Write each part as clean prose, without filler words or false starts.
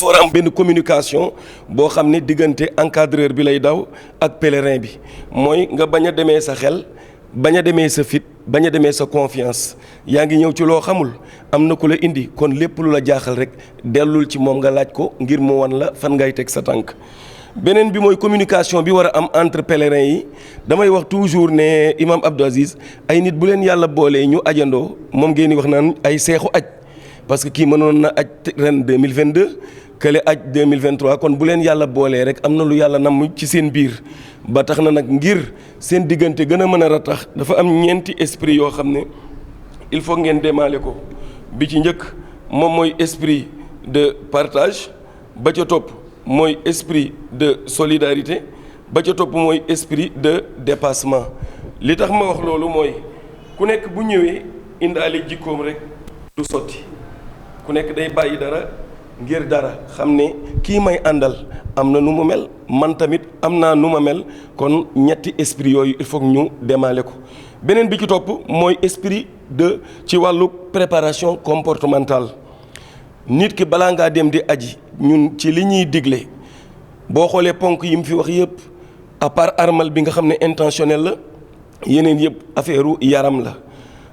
dafa war a am benn communication boo xam ne diggante encadreur bi lay daw ak pèlerin bi mooy nga bañ a demee sa xel bañ a demee sa fit bañ a demee sa confiance yaa ngi ñëw ci loo xamul am na ku la indi kon lépp lu la jaaxal rek dellul ci moom nga laaj ko ngir mu wan la fan ngay teg sa tànk. beneen bi mooy communication bi war a am entre pèlerins yi damay wax toujours ne imam Abdou Aziz ay nit bu leen yàlla boolee ñu ajandoo moom ngeen di wax naan ay seexu aj parce que kii mënoon na aj ren 2022 kële aj 2023 kon bu leen yàlla boolee rek am na lu yàlla namm ci seen biir ba tax na nag ngir seen diggante gën a mën a ratax dafa am ñeenti esprit yoo xam ne il faut ngeen démaale ko bi ci njëkk moom mooy esprit de partage ba ca topp mooy esprit de solidarité ba ca topp mooy esprit de dépassement li tax ma wax loolu mooy ku nekk bu ñëwee indaale jikkoom rek du sotti ku nekk day bàyyi dara ngir dara xam ne kii may àndal am na nu mu mel man tamit am naa nu ma mel kon ñetti esprit yooyu il faut ñu démaale ko beneen bi ci topp mooy esprit de ci wàllu préparation comportementale nit ki balaa ngaa dem di aji ñun ci li ñuy digle boo xoolee ponk yi mu fi wax yëpp à part armal bi nga xam ne intentionnel la yeneen yëpp affaire yaram la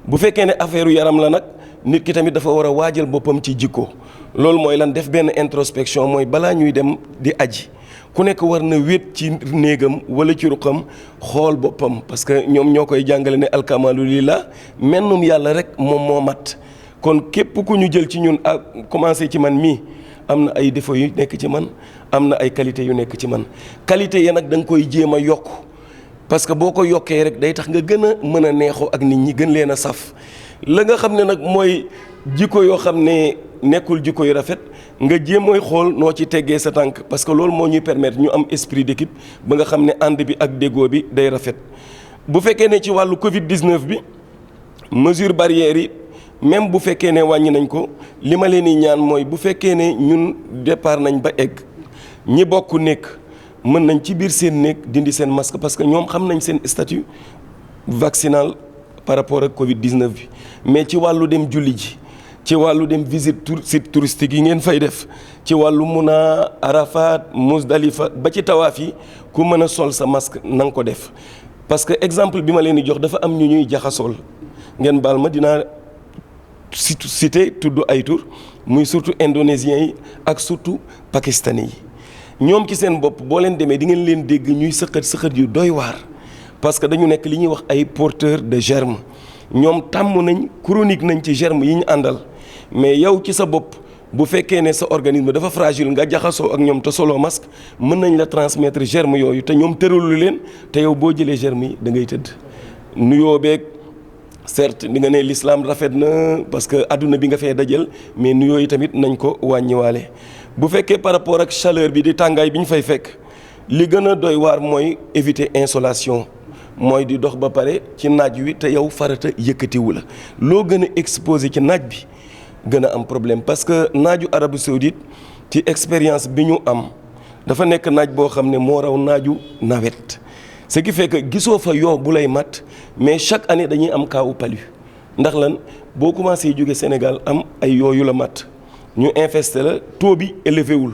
bu fekkee ne affaire yaram la nag nit ki tamit dafa war a waajal boppam ci jikko loolu mooy lan def benn introspection mooy balaa ñuy dem di aji ku nekk war na wéet ci néegam wala ci ruqam xool boppam parce que ñoom ñoo koy jàngale ne alkamalu lillah mennum yàlla rek moom moo mat kon képp ku ñu jël ci ñun ak commencé ci man mii am na ay défauts yu nekk ci man am na ay qualités yu nekk ci man qualité ya nag da nga koy jéem a yokk parce que boo ko yokkee rek day tax nga gën a mën a neexoo ak nit ñi gën leen a saf la nga xam ne nag mooy jikko yoo xam ne nekkul jikko yu rafet nga jéem mooy xool noo ci teggee sa tànk parce que loolu moo ñuy permettre ñu am esprit d'équipe ba nga xam ne ànd bi ak déggoo bi day rafet bu fekkee ne ci wàllu Covid 19 bi mesure barrières yi même bu fekkee ne wàññi nañ ko li ma leen di ñaan mooy bu fekkee ne ñun départ nañ ba egg ñi bokk nekk mën nañ ci biir seen néeg dindi seen masque parce que ñoom xam nañ seen statut vaccinal par rapport ak Covid 19 bi mais ci wàllu dem julli ji ci wàllu dem visite site touristique yi ngeen fay def ci wàllu Muna Arafat Muzdalifa ba ci tawaaf yi ku mën a sol sa masque na nga ko def parce que exemple bi ma leen di jox dafa am ñu ñuy jaxasool ngeen baal ma dinaa cité tudd ay tur muy surtout indonésiens yi ak surtout pakistanais yi ñoom ci seen bopp boo leen demee di ngeen leen dégg ñuy sëqat yu doy waar parce que dañu nekk li ñuy wax ay porteurs de germes ñoom tàmm nañ chronique nañ ci germes yi ñu àndal mais yow ci sa bopp bu fekkee ne sa organisme dafa fragile nga jaxasoo ak ñoom te solo masque mën nañ la transmettre germes yooyu te ñoom tëralu leen te yow boo jëlee germes yi da ngay tëdd nuyoo beeg certes di nga ne l'islam rafet na parce que adduna bi nga fee dajal mais nuyoo yi tamit nañ ko wàññiwaale bu fekkee par rapport ak chaleur bi di tàngaay bi ñu fay fekk li gën a doy waar mooy éviter insolation mooy di dox ba pare ci naaj wi te yow farata yëkkatiwu la loo gën a exposé ci naaj bi gën a am problème parce que naaju Arabie Saoudite ci expérience bi ñu am dafa nekk naaj boo xam ne moo raw naaju nawet ce qui fait que gisoo fa yoo bu lay mat mais chaque année dañuy am kaawu palu ndax lan boo commencé jóge Sénégal am ay yooyu la mat ñu infesté la taux bi élevé wul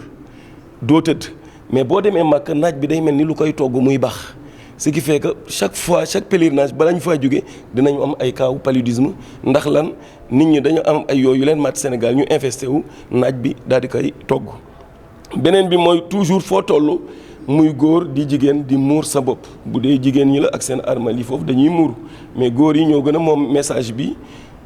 doo tëdd mais boo demee màkk naaj bi day mel ni lu koy togg muy baax ce qui fait que chaque fois chaque pèlerinage bala ñu faa jóge dinañu am ay kaawu paludisme ndax lan nit ñi dañu am ay yooyu leen mat Sénégal ñu infesté wu naaj bi daal di koy togg beneen bi mooy toujours foo toll muy góor di jigéen di muur sa bopp bu dee jigéen ñi la ak seen armal yi foofu dañuy muuru mais góor yi ñoo gën a moom message bi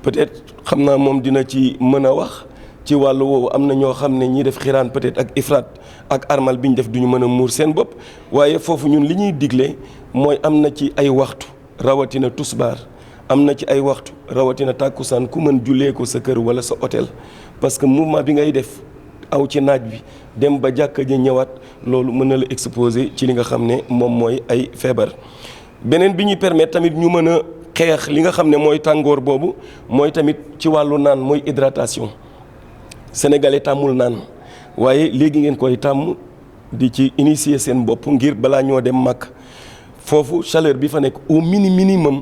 peut-être xam naa moom dina ci mën a wax ci wàllu woowu am na ñoo xam ne ñi def xiraan peut-être ak ifraat ak armal bi ñu def duñu mën a muur seen bopp waaye foofu ñun li ñuy digle mooy am na ci ay waxtu rawatina tusbaar am na ci ay waxtu rawatina tàkkusaan ku mën jullee ko sa kër wala sa hôtel parce que mouvement bi ngay def aw ci naaj bi dem ba jàkka ja ñëwaat loolu mën na la exposer ci li nga xam ne moom mooy ay feebar beneen bi ñuy permettre tamit ñu mën a xeex li nga xam ne mooy tàngoor boobu mooy tamit ci wàllu naan mooy hydratation sénégalais tàmmul naan waaye léegi ngeen koy tàmm di ci initier seen bopp ngir balaa ñoo dem màkk foofu chaleur bi fa nekk au minimum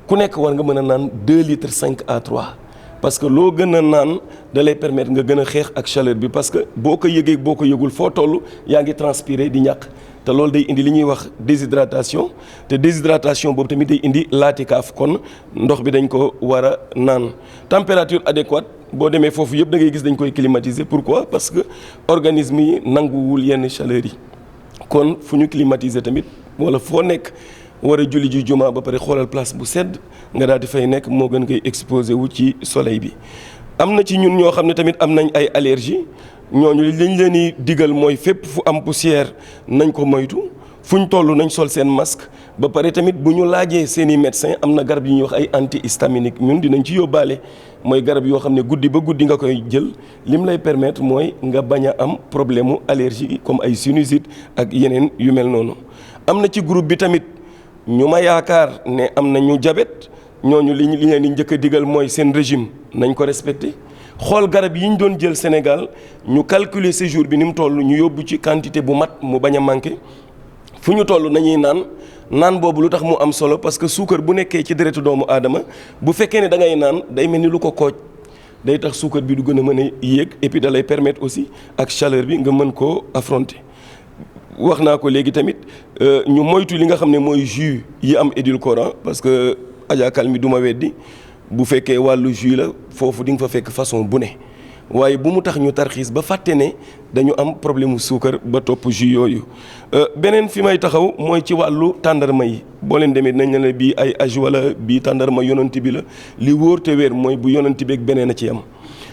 ku nekk war nga mën a naan 2 litres 5 à 3 parce que loo gën a naan da lay permettre nga gën a xeex ak chaleur bi parce que boo ko yëgee boo ko yëgul foo toll yaa ngi transpirer di ñàkk te loolu day indi li ñuy wax déshydratation te déshydratation boobu tamit day indi laatikaaf kon ndox bi dañ ko war a naan température adéquate boo demee foofu yëpp da ngay gis dañ koy climatiser pourquoi parce que organisme yi nanguwul yenn chaleur yi kon fu ñu climatiser tamit wala foo nekk war a julli ji juma ba pare xoolal place bu sedd nga daal di fay nekk moo gën koy exposé wu ci soleil bi. am na ci ñun ñoo xam ne tamit am nañ ay allergie ñooñu liñ leen di digal mooy fépp fu am poussière nañ ko moytu fu ñu toll nañ sol seen masque ba pare tamit bu ñu laajee seen i médecin am na garab yi ñuy wax ay antihistaminique ñun dinañ ci yóbbaale mooy garab yoo xam ne guddi ba guddi nga koy jël lim lay permettre mooy nga bañ a am problème mu allergie comme ay sinusite ak yeneen yu mel noonu. am na ci groupe bi tamit ñu ma yaakaar ne am na ñu diabète ñooñu li leen di njëkk a digal mooy seen régime nañ ko respecté xool garab yi ñu doon jël Sénégal ñu calculer séjour bi ni mu toll ñu yóbbu ci quantité bu mat mu bañ a manqué fu ñu toll nañuy naan boobu lu tax mu am solo parce que suukar bu nekkee ci deretu doomu aadama bu fekkee ne da ngay naan day mel ni lu ko kooj day tax suukar bi du gën a mën a yéeg et puis da lay permettre aussi ak chaleur bi nga mën koo affronter. wax naa ko léegi tamit ñu moytu li nga xam ne mooy jus yi am édulcorant parce que ajakal mi du ma weddi bu fekkee wàllu jus la foofu di nga fa fekk façon bu ne waaye bu mu tax ñu tarxiis ba fàtte ne dañu am problème mu suukar ba topp jus yooyu. beneen fi may taxaw mooy ci wàllu tàndarma yi boo leen demee nañ ne bii ay âge wala bii tàndarma yonanti bi la li wóor te wér mooy bu yonanti beeg beneen a ci am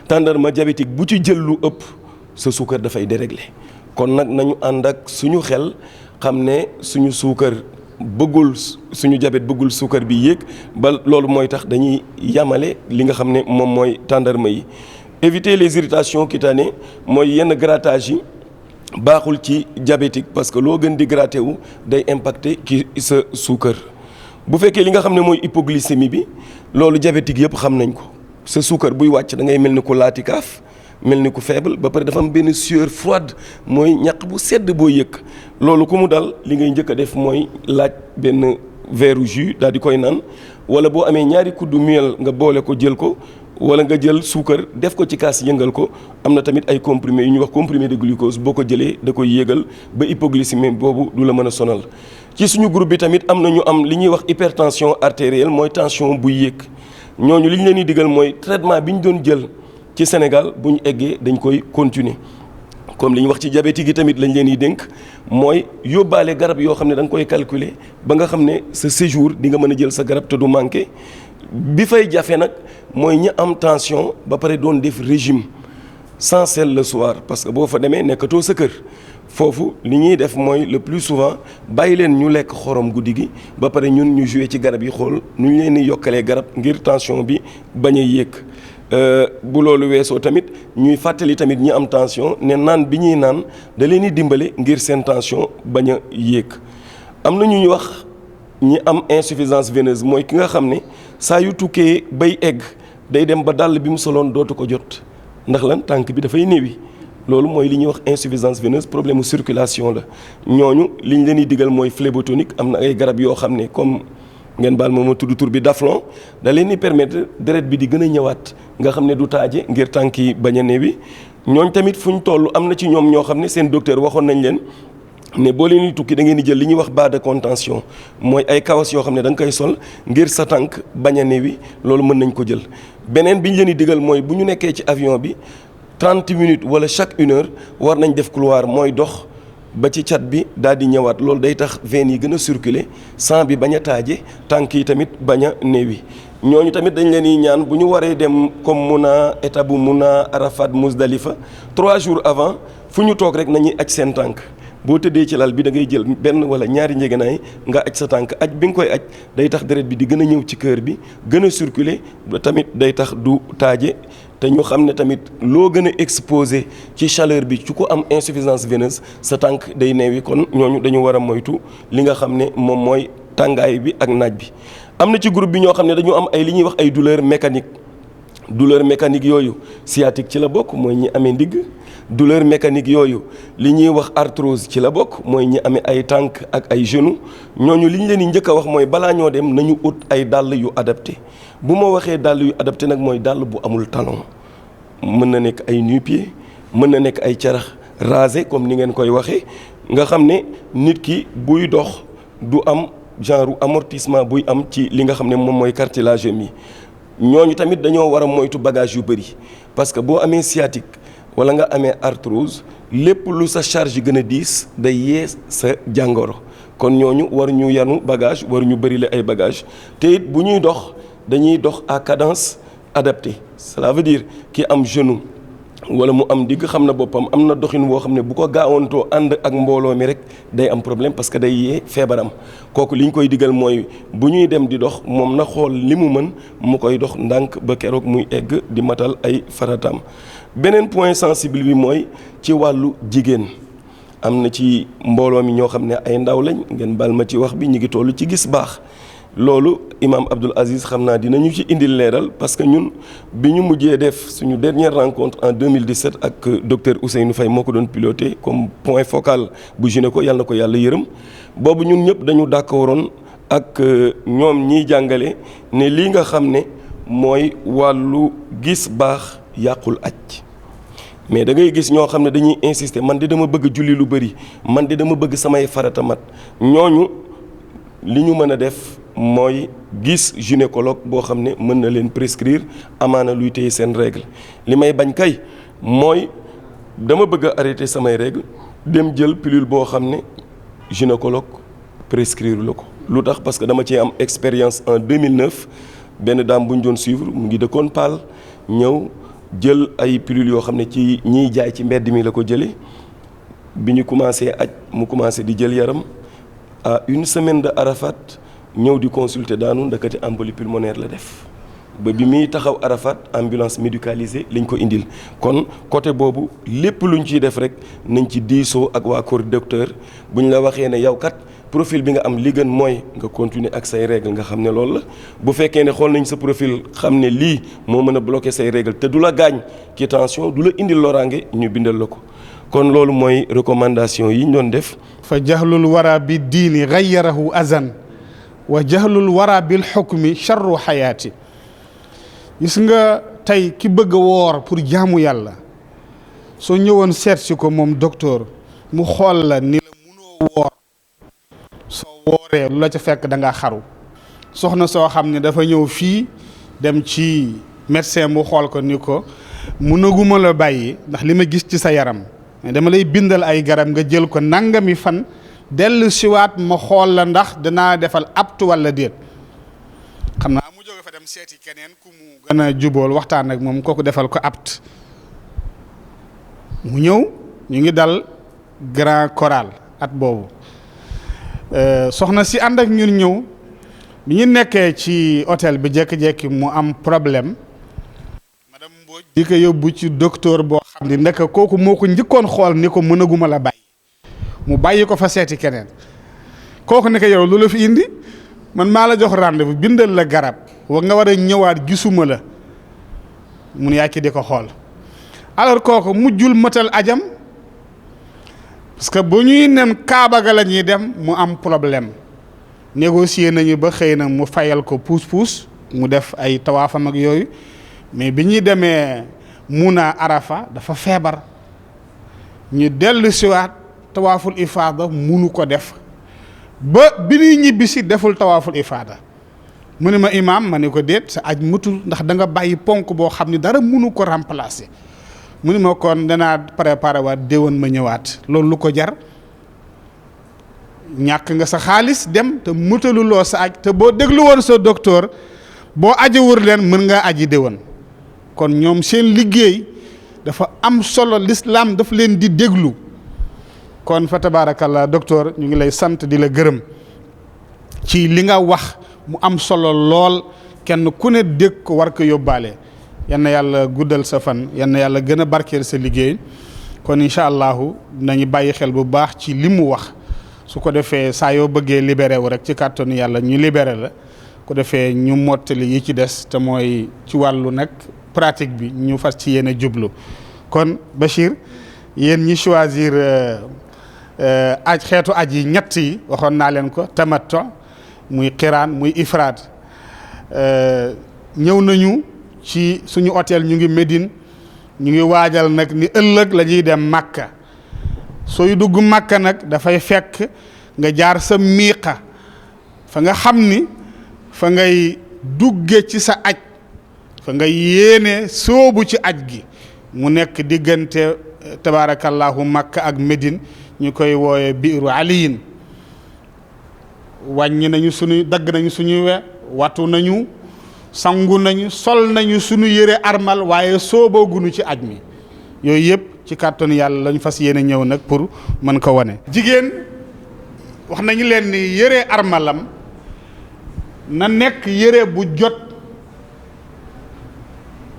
tàndarma diabétique bu ci jël lu ëpp sa suukar dafay déréglé. kon nag nañu ànd ak suñu xel xam ne suñu suukar bëggul suñu diabète bëggul suukar bi yéeg ba loolu mooy tax dañuy yamale li nga xam ne moom mooy tàndarma yi. éviter les irritations cutanées mooy yenn grattage yi baaxul ci diabétique parce que loo gën di gratter wu day impacter ci sa suukar bu fekkee li nga xam ne mooy hypoglycémie bi loolu diabétique yëpp xam nañ ko sa suukar buy wàcc da ngay mel ni ku laatikaaf mel ni ku faible ba pare dafa am benn sueur froide mooy ñaq bu sedd boo yëg loolu ku mu dal li ngay njëkk a def mooy laaj benn verre jus daal di koy naan wala boo amee ñaari kuddu miel nga boole ko jël ko wala nga jël suukar def ko ci kaas yëngal ko am na tamit ay comprimés yu ñuy wax comprimé de glucose boo ko jëlee da koy yéegal ba hypoglycémie boobu du la mën a sonal. ci suñu groupe bi tamit am na ñu am li ñuy wax hypertension artérielle mooy tension buy yéeg ñooñu li ñu leen di digal mooy traitement bi ñu doon jël. ci Sénégal bu ñu eggee dañ koy continuer comme li ñu wax ci diabétique yi tamit lañ leen di dénk mooy yóbbaale garab yoo xam ne da nga koy calculer ba nga xam ne sa séjour di nga mën a jël sa garab te du manqué bi fay jafe nag mooy ñi am tension ba pare doon def régime sans sel le soir parce que boo fa demee nekkatoo sa kër foofu li ñuy def mooy le plus souvent bàyyi leen ñu lekk xorom guddi gi ba pare ñun ñu jouer ci garab yi xool nu ñu leen di yokkalee garab ngir tension bi bañ a yéeg. bu loolu weesoo tamit ñuy fàttali tamit ñi am tension ne naan bi ñuy naan da leen di dimbale ngir seen tension bañ a yéeg. am na ñu wax ñi am insuffisance veineuse mooy ki nga xam ne saa yu tukkee bay egg day dem ba dàll bi mu soloon dootu ko jot ndax lan tànk bi dafay néewi loolu mooy li ñuy wax insuffisance veineuse problème mu circulation la ñooñu liñ leen di digal mooy phlébotonique am na ay garab yoo xam ne comme. ngeen baal ma tudd tur bi Daflon da leen di permettre deret bi di gën a ñëwaat nga xam ne du taaje ngir tànk yi bañ a néewi ñooñ tamit fu ñu toll am na ci ñoom ñoo xam ne seen docteur waxoon nañ leen ne boo leen di tukki da ngeen di jël li ñuy wax bas de contention mooy ay kawas yoo xam ne da nga koy sol ngir sa tànk bañ a néewi loolu mën nañ ko jël. beneen bi ñu leen di digal mooy bu ñu nekkee ci avion bi 30 minutes wala chaque 1 heure war nañ def couloir mooy dox. ba ci cat bi daal di ñëwaat loolu day tax veines yi gën a circuler sang bi bañ a taaje tànk yi tamit bañ a néewi ñooñu tamit dañ leen di ñaan bu ñu waree dem comme Muna étape bu Muna Arafat Muzdalifa 3 jours avant fu ñu toog rek nañuy aj seen tànk boo tëddee ci lal bi da ngay jël benn wala ñaari njëgënaay nga aj sa tànk aj bi nga koy aj day tax deret bi di gën a ñëw ci cœur bi gën a circuler tamit day tax du taaje te ñu xam ne tamit loo gën a exposé ci chaleur bi ci ko am insuffisance veineuse sa tànk day neewi kon ñooñu dañu war a moytu li nga xam ne moom mooy tàngaay bi ak naaj bi. am na ci groupe bi ñoo xam ne dañu am ay li ñuy wax ay douleur mécanique douleur mécanique yooyu sciatique ci la bokk mooy ñi amee ndigg. douleur mécanique yooyu li ñuy wax arthrose ci la bokk mooy ñi amee ay tànk ak ay genoux ñooñu li ñu leen di njëkk a wax mooy balaa ñoo dem nañu ut ay dàll yu adapté bu ma waxee dàll yu adapté nag mooy dàll bu amul talon mën na nekk ay nu-pieds mën na nekk ay carax rasé comme ni ngeen koy waxee nga xam ne nit ki buy dox du am genre amortissement buy am ci li nga xam ne moom mooy cartilage mi ñooñu tamit dañoo war a moytu bagage yu bëri parce que boo amee sciatique wala nga amee arthrose lépp lu sa charge gën a diis day yee sa jàngoro kon ñooñu war ñu yanu bagage war ñu bëri la ay bagage te it bu ñuy dox dañuy dox à cadence adaptée cela veut dire ki am genou wala mu am digg xam na boppam am na doxin woo xam ne bu ko gaawantoo ànd ak mbooloo mi rek day am problème parce que day yee feebaram kooku li ñu koy digal mooy bu ñuy dem di dox moom na xool li mu mën mu koy dox ndànk ba keroog muy egg di matal ay farataam. beneen point sensible bi mooy ci wàllu jigéen am na ci mbooloo mi ñoo xam ne ay ndaw lañ ngeen baal ma ci wax bi ñu ngi toll ci gis baax loolu imam Abdoul Aziz xam naa dinañu ci indil leeral parce que ñun bi ñu mujjee def suñu dernière rencontre en 2017 ak docteur Ousseynou Faye moo ko doon piloté comme point focal bu gynéco yàlla na ko yàlla yërëm boobu ñun ñëpp dañu d'accordoon ak ñoom ñiy jàngale ne lii nga xam ne mooy wàllu gis baax yàqul aj mais da ngay gis ñoo xam ne dañuy insister man de dama bëgg julli lu bëri man de dama bëgg samay farata mat ñooñu li ñu mën a def mooy gis gynécologue boo xam ne mën na leen prescrire amaana luy téye seen règle li may bañ kay mooy dama bëgg a arrêter samay règle dem jël pilule boo xam ne gynécologue prescrire la ko lu tax parce que dama cee am expérience en 2009 benn dame bu ñu doon suivre mu ngi dëkkoon Paal ñëw jël ay pilules yoo xam ne ci ñiy jaay ci mbedd mi la ko jëlee bi ñu commencé aj mu commencé di jël yaram à une semaine de Arafat ñëw di consulter daanu ndakati embolie pulmonaire la def ba bi muy taxaw Arafat ambulance médicalisée lañ ko indil kon côté boobu lépp luñ ciy def rek nañ ci diisoo ak waa corps docteur buñ la waxee ne yow kat profil bi nga am li gën mooy nga continuer ak say règle nga xam ne loolu la bu fekkee ne xool nañ sa profil xam ne lii moo mën a bloquer say règle te du la gaañ ci tension du la indil loraange ñu bindal la ko kon loolu mooy recommandation yi ñu doon def. fa jahlul wara bi diini gayyarahu azan wa jahlul wara bil xukmi charru xayaati gis nga tey ki bëgg a woor pour jaamu yàlla soo ñëwoon seet si ko moom docteur mu xool la ni la munoo woor soo wooree lu la ca fekk da nga xaru soxna soo xam ne dafa ñëw fii dem ci médecin mu xool ko ni ko munaguma la bàyyi ndax li ma gis ci sa yaram mais dama lay bindal ay garab nga jël ko nangami fan dellu siwaat ma xool la ndax danaa defal apte wala déet xam naa mu jóge fa dem seeti keneen ku mu gën a jubool waxtaan ak moom kooku defal ko apte mu ñëw ñu ngi dal Grand Choral at boobu soxna si ànd ak ñun ñëw bi ñu nekkee ci hôtel bi jékki-jékki mu am problème madame Mbodj di ko yóbbu ci docteur boo xam ni ndek kooku moo ko njëkkoon xool ni ko mënaguma la bàyyi mu bàyyi ko fa seeti keneen kooku ne ko yow lu la fi indi man maa la jox rendez-vous bindal la garab wa nga war a ñëwaat gisuma la mun yaa ki di ko xool alors kooku mujjul matal ajam parce que bu ñuy nem Kaaba ga la ñuy dem mu am problème négocier nañu ba xëy na mu fayal ko puus-puus mu def ay tawaafam ak yooyu mais bi ñuy demee Muna Arafa dafa feebar ñu dellu siwaat tawaaful ifaada munu ko def ba bi ñuy ñibbi si deful tawaaful ifaada mu ne ma imaam ma ne ko déet sa aj mutul ndax da nga bàyyi ponk boo xam ne dara munu ko remplacer mu ne ma kon danaa préparer waat déwén ma ñëwaat loolu lu ko jar ñàkk nga sa xaalis dem te mutaluloo sa aj te boo déglu woon sa docteur boo ajewur leen mën ngaa aji déwén kon ñoom seen liggéey dafa am solo l'islam daf leen di déglu kon fa tabarakallah docteur ñu ngi lay sant di la gërëm ci li nga wax mu am solo lool kenn ku ne dégg ko war ko yóbbaale yal na yàlla guddal sa fan yal na yàlla gën a barkeel sa liggéey kon incha allahu nañu bàyyi xel bu baax ci li mu wax su ko defee saa yoo bëggee libéré wu rek ci kàttanu yàlla ñu libéré la ko defee ñu mottali yi ci des te mooy ci wàllu nag pratique bi ñu fas ci yéen a jublu kon Bachir yéen ñi choisir aj xeetu aj yi ñett yi waxoon naa leen ko tamattu muy qiraan muy ifraad ñëw nañu ci suñu hôtel ñu ngi Médine ñu ngi waajal nag ni ëllëg la ñuy dem Makka sooy dugg Makka nag dafay fekk nga jaar sa miiqa fa nga xam ni fa ngay dugge ci sa aj fa nga yéene soobu ci aj gi mu nekk diggante tabaarakallahu Makka ak Médine ñu koy wooye biiru aliyin wàññi nañu suñu dagg nañu suñu we watu nañu sangu nañu sol nañu suñu yëre armal waaye soobooguñu ci aj mi yooyu yëpp ci kàttanu yàlla lañu fas yéene ñëw nag pour mën ko wane. jigéen wax nañu leen ni yëre armalam na nekk yëre bu jot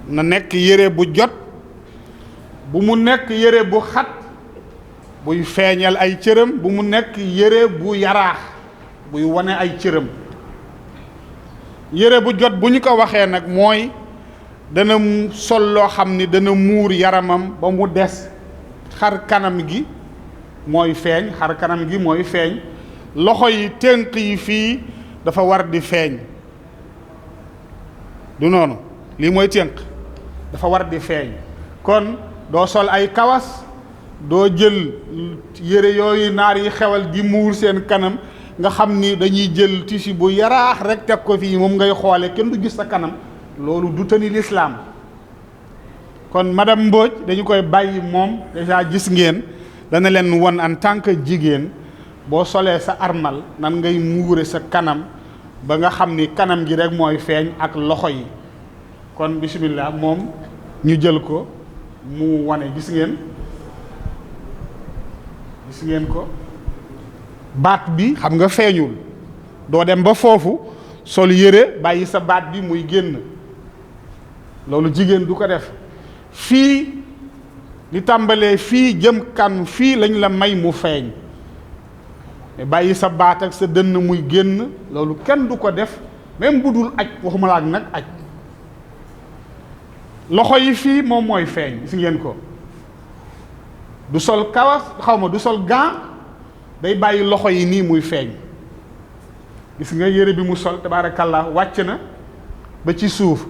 na nekk yëre bu jot bu mu nekk yëre bu xat buy feeñal ay cëram bu mu nekk yëre bu yaraax buy wane ay cëram yëre bu jot bu ñu ko waxee nag mooy dana sol loo xam ni dana muur yaramam ba mu des xar kanam gi mooy feeñ xar kanam gi mooy feeñ loxo yi tënk yi fii dafa war di feeñ du noonu lii mooy tënk dafa war di feeñ kon doo sol ay kawas doo jël yëre yooyu naar yi xewal di muur seen kanam nga xam ni dañuy jël tissu bu yaraax rek teg ko fii moom ngay xoole kenn du gis sa kanam loolu du tëni lislaam kon madame Mbodj dañu koy bàyyi moom déjà gis ngeen dana leen won en tant que jigéen boo solee sa armal nan ngay muure sa kanam ba nga xam ni kanam gi rek mooy feeñ ak loxo yi kon bismillah moom ñu jël ko mu wane gis ngeen ko baat bi xam nga feeñul doo dem ba foofu sol yëre bàyyi sa baat bi muy génn loolu jigéen du ko def fii li tàmbalee fii jëm kan fii lañ la may mu feeñ mais bàyyi sa baat ak sa dënn muy génn loolu kenn du ko def même bu dul aj waxuma la ak nag aj loxo yi fii moom mooy feeñ gis ngeen ko du sol kawas du sol gant day bàyyi loxo yi nii muy feeñ gis nga yére bi mu sol tabaarakallah wàcc na ba ci suuf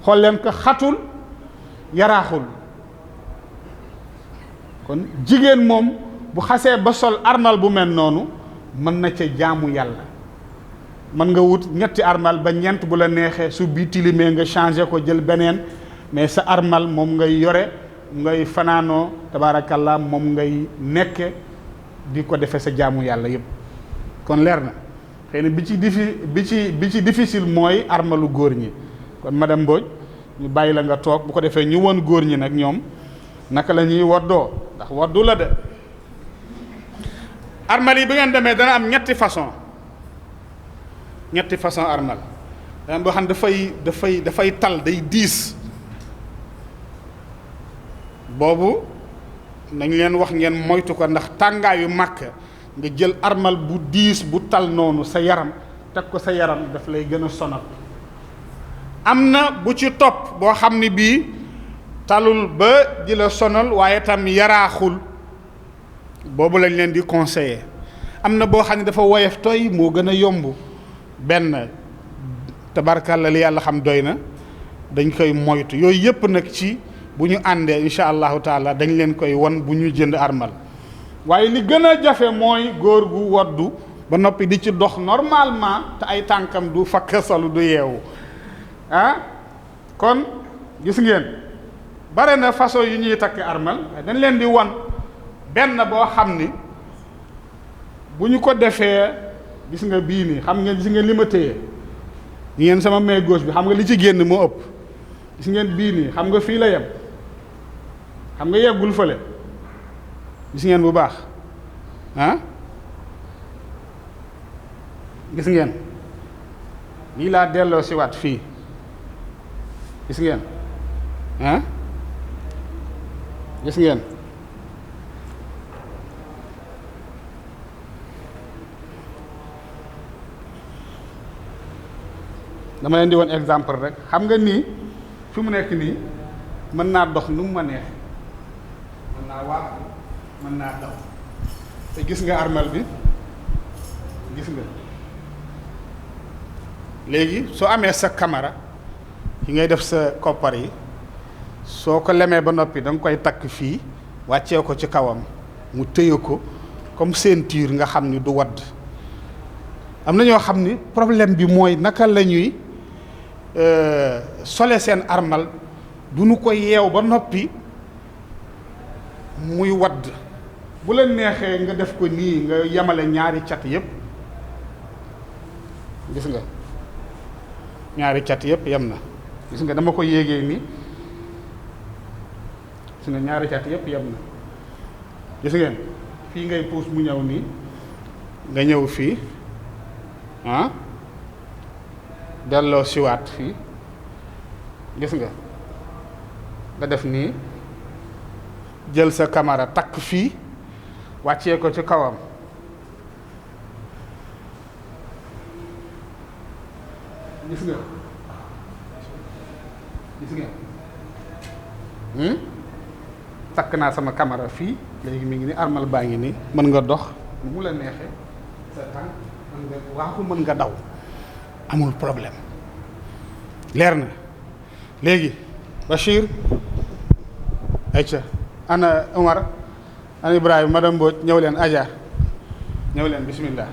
xool leen ko xatul yaraaxul kon jigéen moom bu xasee ba sol armal bu mel noonu mën na ca jaamu yàlla mën nga wut ñetti armal ba ñeent bu la neexee su bi tilimee nga changé ko jël beneen mais sa armal moom ngay yore ngay fanaanoo tabaarakallah moom ngay nekke di ko defee sa jaamu yàlla yëpp kon leer na xëy na bi ci difficile mooy armalu góor ñi kon madame Mbodj ñu bàyyi la nga toog bu ko defee ñu won góor ñi nag ñoom naka la ñuy woddoo ndax woddu la de armal yi bi ngeen demee dana am ñetti façon armal dana boo xam dafay tal day diis boobu nañ leen wax ngeen moytu ko ndax tàngaayu màkk nga jël armal bu diis bu tal noonu sa yaram teg ko sa yaram daf lay gën a sonal am na bu ci topp boo xam ne bii talul ba di la sonal waaye tam yaraaxul boobu lañ leen di conseiller am na boo xam ne dafa woyof toy moo gën a yomb benn tabarkalla li yàlla xam doy na dañ koy moytu yooyu yëpp nag ci bu ñu àndee incha allahu taala dañ leen koy won bu ñu jënd armal waaye li gën a jafe mooy góor gu woddu ba noppi di ci dox normalement te ay tànkam du fakk solu du yeewu kon gis ngeen bare na façon yu ñuy takk armal dañ leen di won benn boo xam ni bu ñu ko defee gis nga bii nii xam ngeen gis ngeen li ma téye ngeen sama main gauche bi xam nga li ci génn moo ëpp gis ngeen bii nii xam nga fii la yem xam nga yeggul fële gis ngeen bu baax gis ngeen lii laa delloo si waat fii gis ngeen gis ngeen dama leen di woon exemple rek xam nga nii fi mu nekk nii mën naa dox nu mu ma neex mën naa waat mën naa daw te gis nga armel bi gis nga léegi soo amee sa caméra yi ngay def sa koppar yi soo ko lemee ba noppi da nga koy takk fii wàccee ko ci kawam mu tëye ko comme ceinture nga xam ni du wadd am na ñoo xam ni problème bi mooy naka la ñuy sole seen armal du ñu ko yeew ba noppi muy wadd bu la neexee nga def ko nii nga yemale ñaari cat yépp gis nga ñaari cat yépp yem na gis nga dama ko yéegee nii gis nga ñaari cat yépp yem na gis ngeen fii ngay puus mu ñëw nii nga ñëw fii delloo siwaat fii gis nga nga def nii jël sa caméra takk fii wàccee ko ci kawam gis nga takk naa sama caméra fii léegi mi ngi ni armal baa ngi nii mën nga dox lu mu la neexee sa tànk mën nga waaxu mën nga daw amul problème leer na léegi Bachir ayca ana Omar ana Ibrahima madame Mbodj ñëw leen Adja ñëw leen bismillah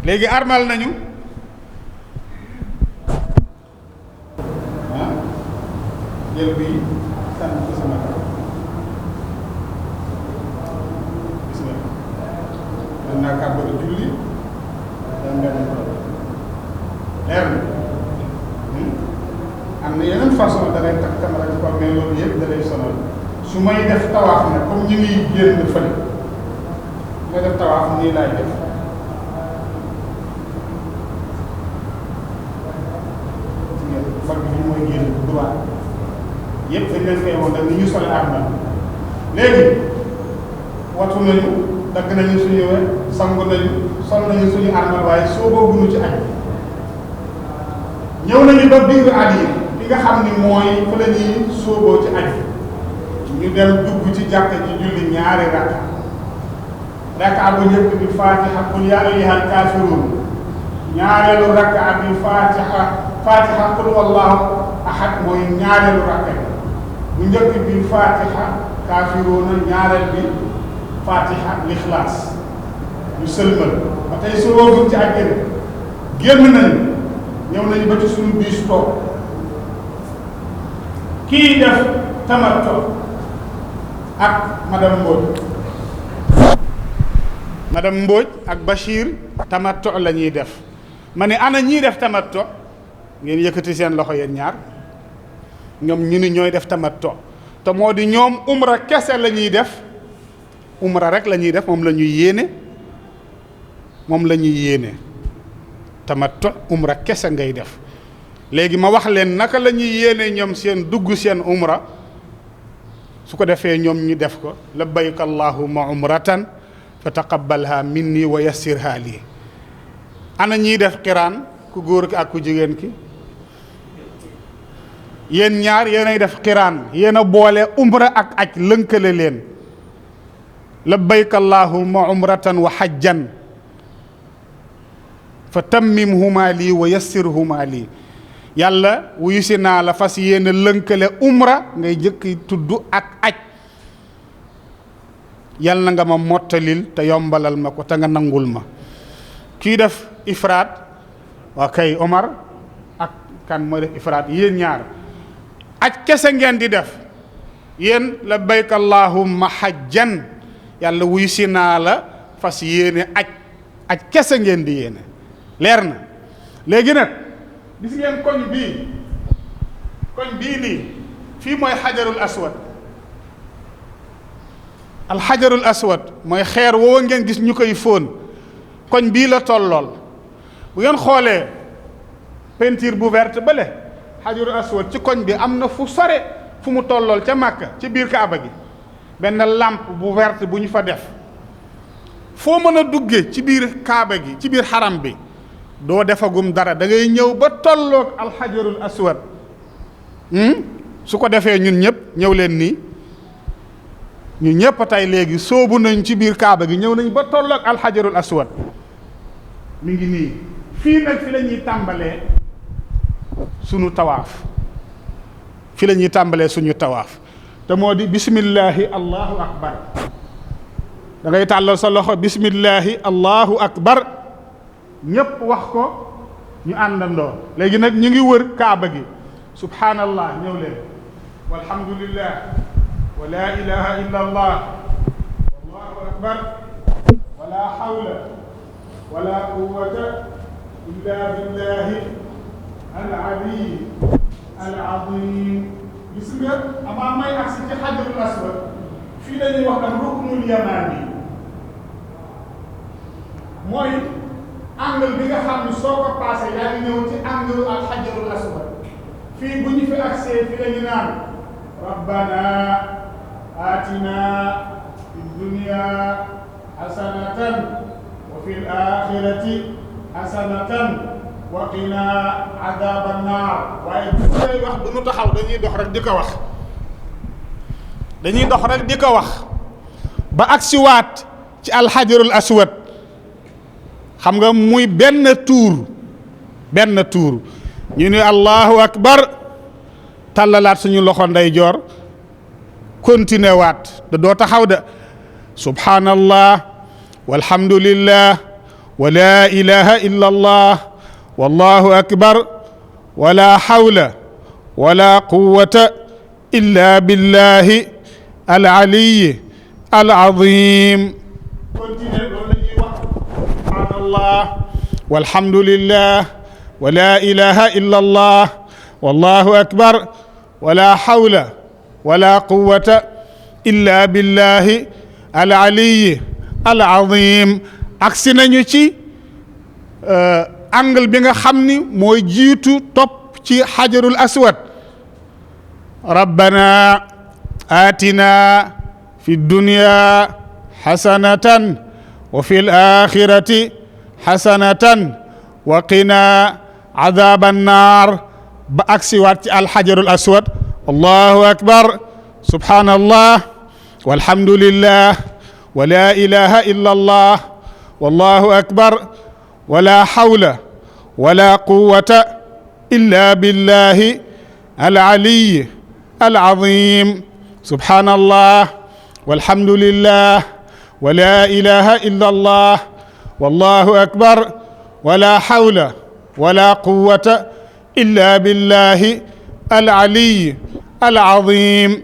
léegi armal nañu jël bi sànni ko sama kaw gis nga mën naa kàbbara julli daa mel ni problème leer na am na yeneen façon da ngay takk caméra ci kaw mais loolu yëpp da lay sonal su may def tawaaf nag comme ñu ngi génn fële su may def tawaaf nii laay def fag bi mooy génn droit yëpp dañ leen koy woon da ni ñu sole armal léegi watu nañu dagg nañu suñu we sangu nañu sol nañu suñu armal waaye soo boobu ci aj ñëw nañu ba biir at yi li nga xam ni mooy fa la ñuy sóoboo ci aj ñu dem dugg ci jàkka ji julli ñaari rakka bu njëkk bi fatiha qul yaa ayyuhal kaafiruun ñaareelu rakka bi fatiha qul wallahu ahad mooy ñaareelu rakka bi bu njëkk bi fatiha kaafiruuna ñaareel bi fatiha lixlaas ñu sëlmal ba tey sóoboo ci aj génn nañu ñëw nañu ba ci suñu biis toog kii def tamattu ak madame Mbodj ak Bachir tamattu la ñuy def ma ne ana ñii def tamattu ngeen yëkkati seen loxo yéen ñaar ñoom ñu ni ñooy def tamattu te moo di ñoom umra kese la ñuy def umra rek la ñuy def moom la ñuy yéene tamattu umra kese ngay def léegi ma wax leen naka la ñuy yéene ñoom seen dugg seen umra su ko defee ñoom ñu def ko labbayka allahumma umratan fa taqabbalha minni wa yassirha lii ana ñiy def qiraan ku góor ki ak ku jigéen ki yéen ñaar yéenay def qiraan yéen a boole umra ak aj lënkale leen labbayka allahumma umratan wa hajjan fa tammimhuma lii wa yassirhuma lii yàlla wuyu si naa la fas yéene lënkale umra ngay jëkk tudd ak aj yal na nga ma mottalil te yombalal ma ko te nga nangul ma kii def ifraat waa kay Omar ak kan mooy def ifraat yéen ñaar aj kese ngeen di def yéen labbayka allahumma hajjan yàlla wuyu si naa la fas yéene aj kese ngeen di yéene leer na léegi nag gis ngeen koñ bii nii fii mooy xajarul aswad alxajarul aswad mooy xeer woowa ngeen gis ñu koy fóon koñ bii la tollool bu ngeen xoolee peinture bu verte bële xajarul aswad ci koñ bi am na fu sore fu mu tollool ca Màkka ci biir Kaaba gi benn lampe bu verte bu ñu fa def foo mën a dugge ci biir kaaba gi ci biir xaram bi doo defagum dara da ngay ñëw ba tolloog alxajarul aswad su ko defee ñun ñëpp ñëw leen nii ñu ñëpp tey léegi soobu nañ ci biir kaaba gi ñëw nañ ba tolloog alxajarul aswad mi ngi nii fii nag fi la ñuy tàmbalee suñu tawaaf fi la ñuy tàmbalee suñu tawaaf te moo di bismillahi allahu akbar da ngay tàllal sa loxo bismillahi allahu akbar ñépp wax ko ñu àndandoo léegi nag ñu ngi wër kaaba gi subhanallah ñëw leen walhamdulillah wa la ilaha illa allah wallahu akbar wa la hawla wa la quwwata illa billahi al ali al azim gis nga avant may agsi ci xajarul aswad fii dañuy wax nag ruknul yamani mooy angle bi nga xam ne soo ko passé yaa ngi ñëw ci angle al xajarul aswad fii bu ñu fi agsee fi lañu naan rabbana atina fi dunya hasanatan wa fil axirati hasanatan wa qina adaban naar waaye bu lay wax du ñu taxaw dañuy dox rek di ko wax dañuy dox rek di ko wax ba agsiwaat ci alxajarul aswad xam nga muy benn tuur ñu ne allahu akbar tàllalaat suñu loxo ndeyjoor continué waat da doo taxaw de subhanallah walhamdulillah wa la ilaha illa allah wallahu akbar wala hawla wala quwwata illa billahi al aliyi al azim continué loolu la ñuy wax subhanallah walhamdulillah wa la ilaha illa allah wallahu akbar wala hawla wala quwwata illa billahi al aliyi al azim agsi nañu ci angle bi nga xam ni mooy jiitu topp ci xajarul aswad rabbana atina fi dunya hasanatan wa fil axirati hasanatan wa qina adaban naar ba agsiwaat ci alxajarul aswad allahu akbar subhanallah walhamdulillah wa la ilaha illa allah wallahu akbar wala hawla wala quwwata illa billahi al aliyi al azim subhanallah walhamdulillah wa la ilaha illa allah wallahu akbar wala hawla wala quwwata illa billahi al aliyi al azim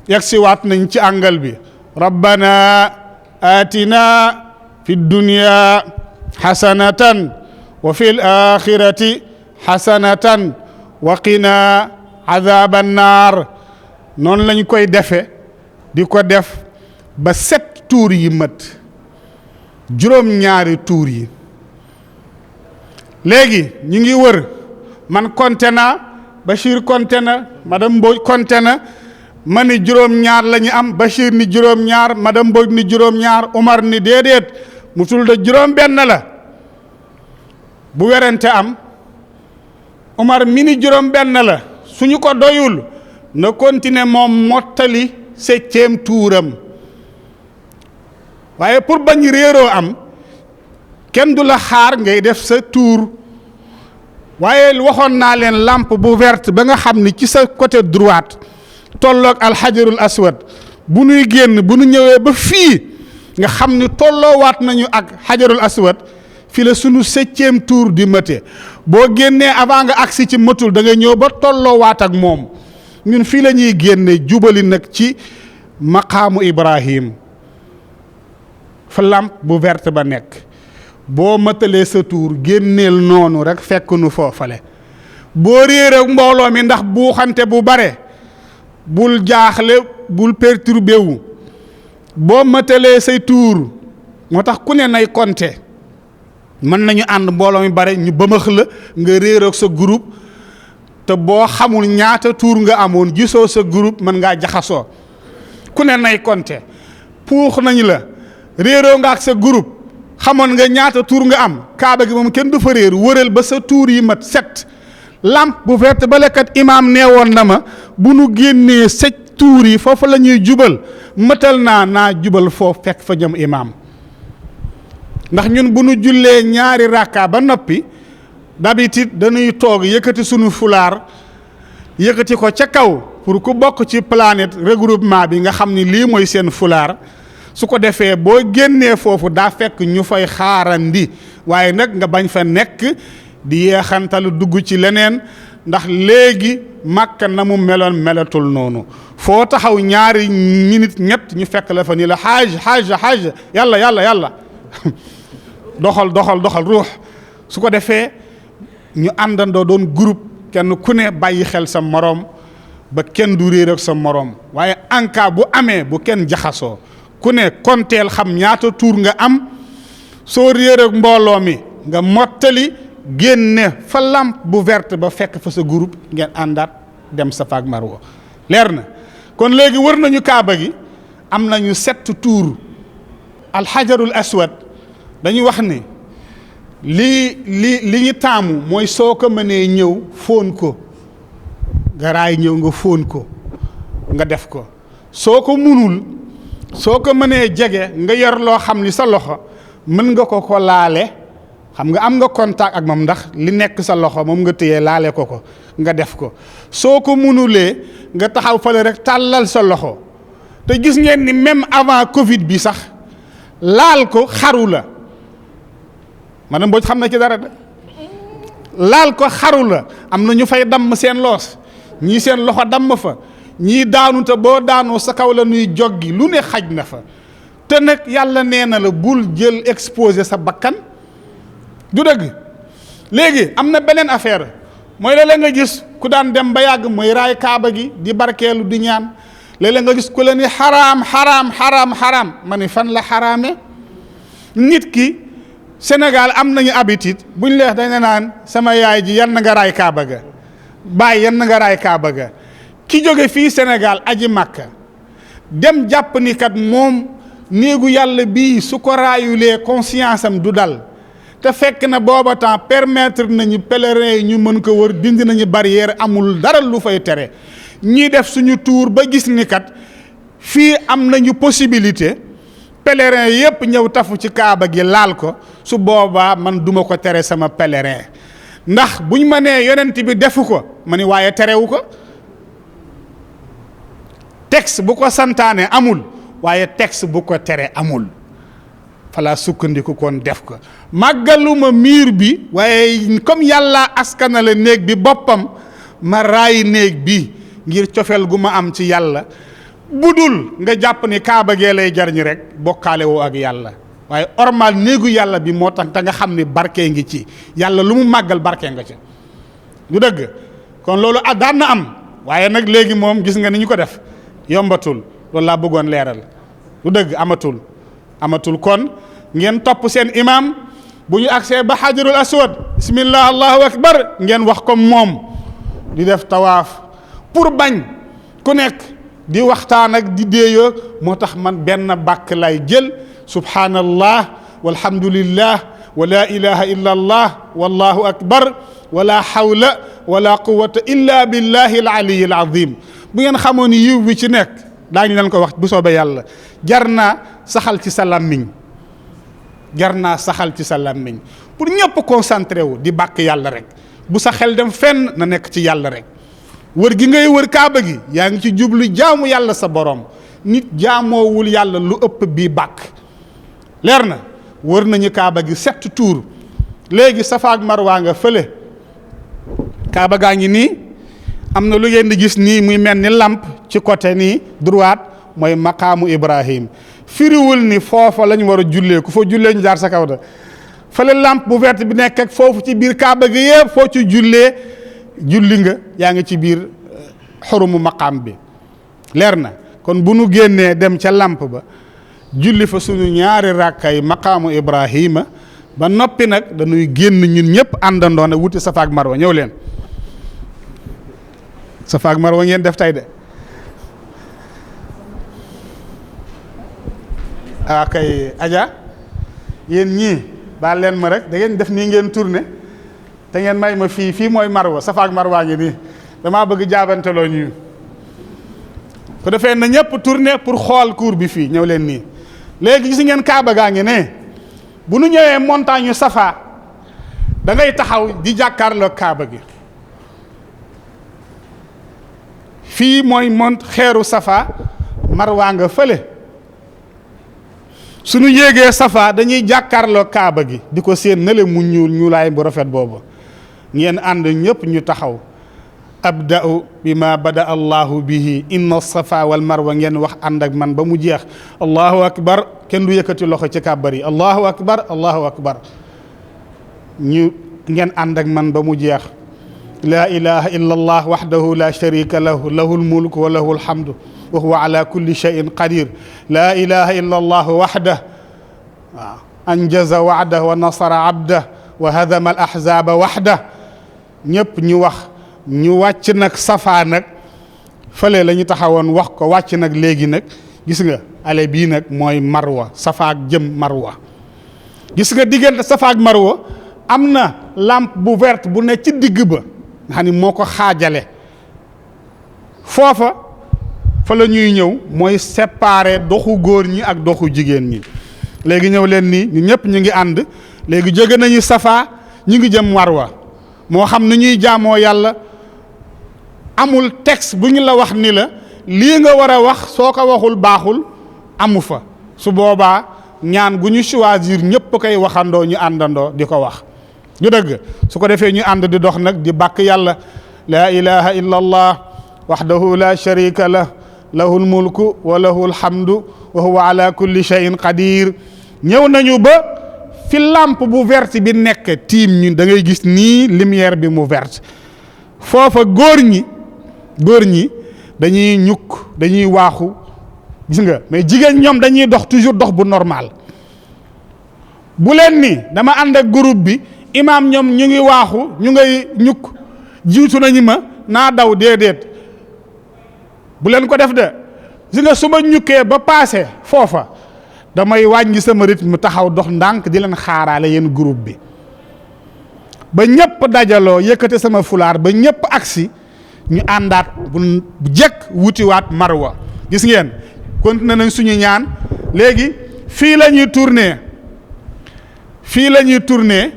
yagsiwaat nañ ci àngal bi rabbana atina fi dunya hasanatan wa fil axirati hasanatan wa qina adaban naar noonu lañ koy defe di ko def ba 7 tuur yi mët juróom-ñaari tuur yi léegi ñu ngi wër man compté naa Bachir compté na madame Mbodj compté na ma ni juróom-ñaar la ñu am Bachir ni juróom-ñaar madame Mbodj ni juróom-ñaar Omar ni déedéet mu tul de juróom-benn la bu werante am Omar mi ni juróom-benn la suñu ko doyul na continuer moom mottali 7e tuuram waaye pour bañ réeroo am kenn du la xaar ngay def sa tuur waaye waxoon naa leen lampe bu verte ba nga xam ni ci sa côté droite tolloog alxajarul aswad bu nuy génn bu nu ñëwee ba fii nga xam ni tolloowaat nañu ak xajarul aswad fi la sunu 7e tour di mëte boo génnee avant nga agsi ci mëtul da nga ñëw ba tolloowaat ak moom ñun fii la ñuy génne jubali nag ci maqaamu Ibrahim fa lampe bu verte ba nekk boo mëtalee sa tuur génneel noonu rek fekk nu foofale boo réer ak mbooloo mi ndax buuxante bu bare bul jaaxle bul perturbé wu boo mëtalee say tuur moo tax ku ne nay compter mën nañu ànd mbooloo mi bare ñu bëmax la nga réer ak sa groupe te boo xamul ñaata tuur nga amoon gisoo sa groupe mën ngaa jaxasoo ku ne nay compter puux nañu la réeroo nga ak sa groupe xamoon nga ñaata tuur nga am kaaba gi moom kenn du fa réer wëral ba sa tuur yi mat 7 lampe bu verte ba lekkat imaam neewoon na ma bu nu génnee 7 tuur yi foofu la ñuy jubal mëtal naa jubal foofu fekk fa jëm imaam ndax ñun bu nu jullee ñaari rakka ba noppi d'habitude dañuy toog yëkkati sunu fulaar yëkkati ko ca kaw pour ku bokk ci planète regroupement bi nga xam ni lii mooy seen fulaar su ko defee boo génnee foofu daa fekk ñu fay xaarandi waaye nag nga bañ fa nekk di yeexantalu dugg ci leneen ndax léegi Makka na mu meloon melatul noonu foo taxaw ñaari minute ñett ñu fekk la fa ni la xaaj yàlla doxal ruux su ko defee ñu àndandoo doon groupe kenn ku ne bàyyi xel sa moroom ba kenn du réer ak sa moroom waaye en cas bu amee bu kenn jaxasoo ku ne konteel xam ñaata tuur nga am soo réer ak mbooloo mi nga mottali génne fa lampe bu verte ba fekk fa sa groupe ngeen àndaat dem Safa ak Marwa leer na kon léegi wër nañu kaaba gi am nañu 7 tuur alxajarul aswad dañuy wax ni li ñu taamu mooy soo ko mënee ñëw fóon ko garaay ñëw nga fóon ko nga def ko soo ko munul soo ko mënee jege nga yor loo xam ni sa loxo mën nga ko laale xam nga am nga contact ak moom ndax li nekk sa loxo moom nga téye laale ko nga def ko soo ko munulee nga taxaw fale rek tàllal sa loxo te gis ngeen ni même avant Covid bi sax laal ko xaru la maanaam boo xam na ci dara de laal ko xaru la am na ñu fay damm seen loos ñii seen loxo damm fa ñii daanu te boo daanoo sa kaw la nuy joggi lu ne xaj na fa te nag yàlla nee na la bul jël exposé sa bakkan du dëgg léegi am na beneen affaire mooy léeg-léeg nga gis ku daan dem ba yàgg mooy raay kaaba gi di barkeelu di ñaan léeg-léeg nga gis ku la ni xaraam ma ni fan la xaraame nit ki Sénégal am nañu habitude buñ leex dañ naan sama yaay ji yan na nga raay kaaba ga bàyyi yan na nga raay kaaba ga ki jóge fii Sénégal aji Makka dem jàpp ni kat moom néegu yàlla bii su ko raayulee conscience am du dal te fekk na booba temps permettre nañu pèlerins yi ñu mën ko wër dindi nañu barrière amul dara lu fay tere ñii def suñu tour ba gis ni kat fii am nañu possibilité pèlerins yépp ñëw tafu ci kaaba gi laal ko su boobaa man duma ko tere sama pèlerin ndax buñ ma nee yonent bi defu ko ma ni waaye terewu ko texte bu ko santaane amul waaye texte bu ko tere amul fala sukkandiku kon def ko màggaluma miir bi waaye comme yàlla askanale néeg bi boppam ma raay néeg bi ngir cofeel gu ma am ci yàlla budul nga jàpp ni kaaba gee lay jariñ rek bokkaale woo ak yàlla waaye ormal néegu yàlla bi moo tax te nga xam ni barke ngi ci yàlla lu mu màggal barke nga ci du dëgg kon loolu daan na am waaye nag léegi moom gis nga ni ñu ko def yombatul loolu laa bëggoon leeral du dëgg amatul kon ngeen topp seen imam bu ñu agsee ba xajarul aswad bismillah allahu akbar ngeen wax comme moom di def tawaaf pour bañ ku nekk di waxtaan ak di déeyoo moo tax man benn bàkk lay jël subhanallah walhamdulillah wa la ilaha illa allah wallahu akbar wala hawla wala quwwata illa billahi al aliyi al azim bu ngeen xamoon ni yiw bi ci nekk daañu leen ko wax bu soobee yàlla jar naa saxal ci sa làmmiñ pour ñëpp concentré wu di bàkk yàlla rek bu sa xel dem fenn na nekk ci yàlla rek wër gi ngay wër kaaba gi yaa ngi ci jublu jaamu yàlla sa borom nit jaamoowul yàlla lu ëpp bii bàkk leer na wër nañu kaaba gi 7 tours léegi Safa ak Marwa nga fële kaaba gaa ngi nii am na lu ngeen di gis nii muy mel ni lampe ci côté nii droite mooy maqaamu Ibrahim firiwul ni foofa lañ war a jullee ku fa jullee ñu jaar sa kaw da fële lampe bu verte bi nekk ak foofu ci biir kaaba gi yëpp foo ci jullee julli nga yaa ngi ci biir xurumu maqaam bi leer na kon bu nu génnee dem ca lampe ba julli fa suñu ñaari rakkay maqaamu Ibrahima ba noppi nag dañuy génn ñun ñëpp àndandoo ne wuti Safa ak Marwa ñëw leen Safa ak Marwa ngeen def tey de kay Adja yéen ñii baal leen ma rek da ngeen def nii ngeen tourné te ngeen may ma fii mooy marwa safa ak marwa ngi nii damaa bëgg jaabanteloo ñu ko defee na ñëpp tourné pour xool cour bi fii ñëw leen nii léegi gis ngeen kaaba gaa ngi ne bu nu ñëwee montagne yu safa da ngay taxaw di jàkkaarloo kaaba gi fii mooy xeeru safa marwa nga fële suñu yéegee safa dañuy jàkkaarloo kaaba gi di ko seen nale mu ñuulaay bu rafet boobu ngeen ànd ñëpp ñu taxaw abda'u bima bada allahu bihi inna safa wal marwa ngeen wax ànd ak man ba mu jeex allahu akbar kenn du yëkkati loxo ci kàbbar yi allahu akbar ñu ngeen ànd ak man ba mu jeex laa ilaha illa allah wahdahu la sharika lahu lahul mulku wa lahul hamdu wa huwa ala kulli shay'in qadir laa ilaha illa allah wahdah waaw anjaza wa'dah wa nasara abdah wa hadama al ahzaba wahdah ñëpp ñu wax ñu wàcc nag safa nag fële la ñu taxawoon wax ko wàcc nag léegi nag gis nga ale bii nag mooy marwa safa ak jëm marwa gis nga diggante safa ak marwa am na lampe bu verte bu ne ci digg ba nga xam ni moo ko xaajale foofa fa la ñuy ñëw mooy séparer doxu góor ñi ak doxu jigéen ñi léegi ñëw leen nii ñu ñëpp ñu ngi ànd léegi jóge nañu safa ñu ngi jëm marwa moo xam ni ñuy jaamoo yàlla amul texte bu ñu la wax ni la lii nga war a wax soo ko waxul baaxul amu fa su boobaa ñaan gu ñu choisir ñëpp koy waxandoo ñu àndandoo di ko wax ñu dëgg su ko defee ñu ànd di dox nag di bàkk yàlla laa ilaha illa allah wahdahu la sharika lah lahul mulku wa lahul hamdu wa huwa ala kulli shay'in qadir ñëw nañu ba fi lampe bu verte bi nekk tiim ñu da ngay gis nii lumière bi mu verte foofa góor ñi dañuy ñukk dañuy waaxu gis nga mais jigéen ñoom dañuy dox toujours dox bu normal bu leen ni dama ànd ak groupe bi imaam ñoom ñu ngi waaxu ñu ngay ñukk jiitu nañu ma naa daw déedéet bu leen ko def de gis nga su ma ñukkee ba paase foofa damay wàññi sama rythme taxaw dox ndànk di leen xaaraale yéen groupe bi ba ñëpp dajaloo yëkkate sama fulaar ba ñëpp agsi ñu àndaat bu jekk wutiwaat marwa gis ngeen continué nañ suñu ñaan léegi fii la ñuy tourné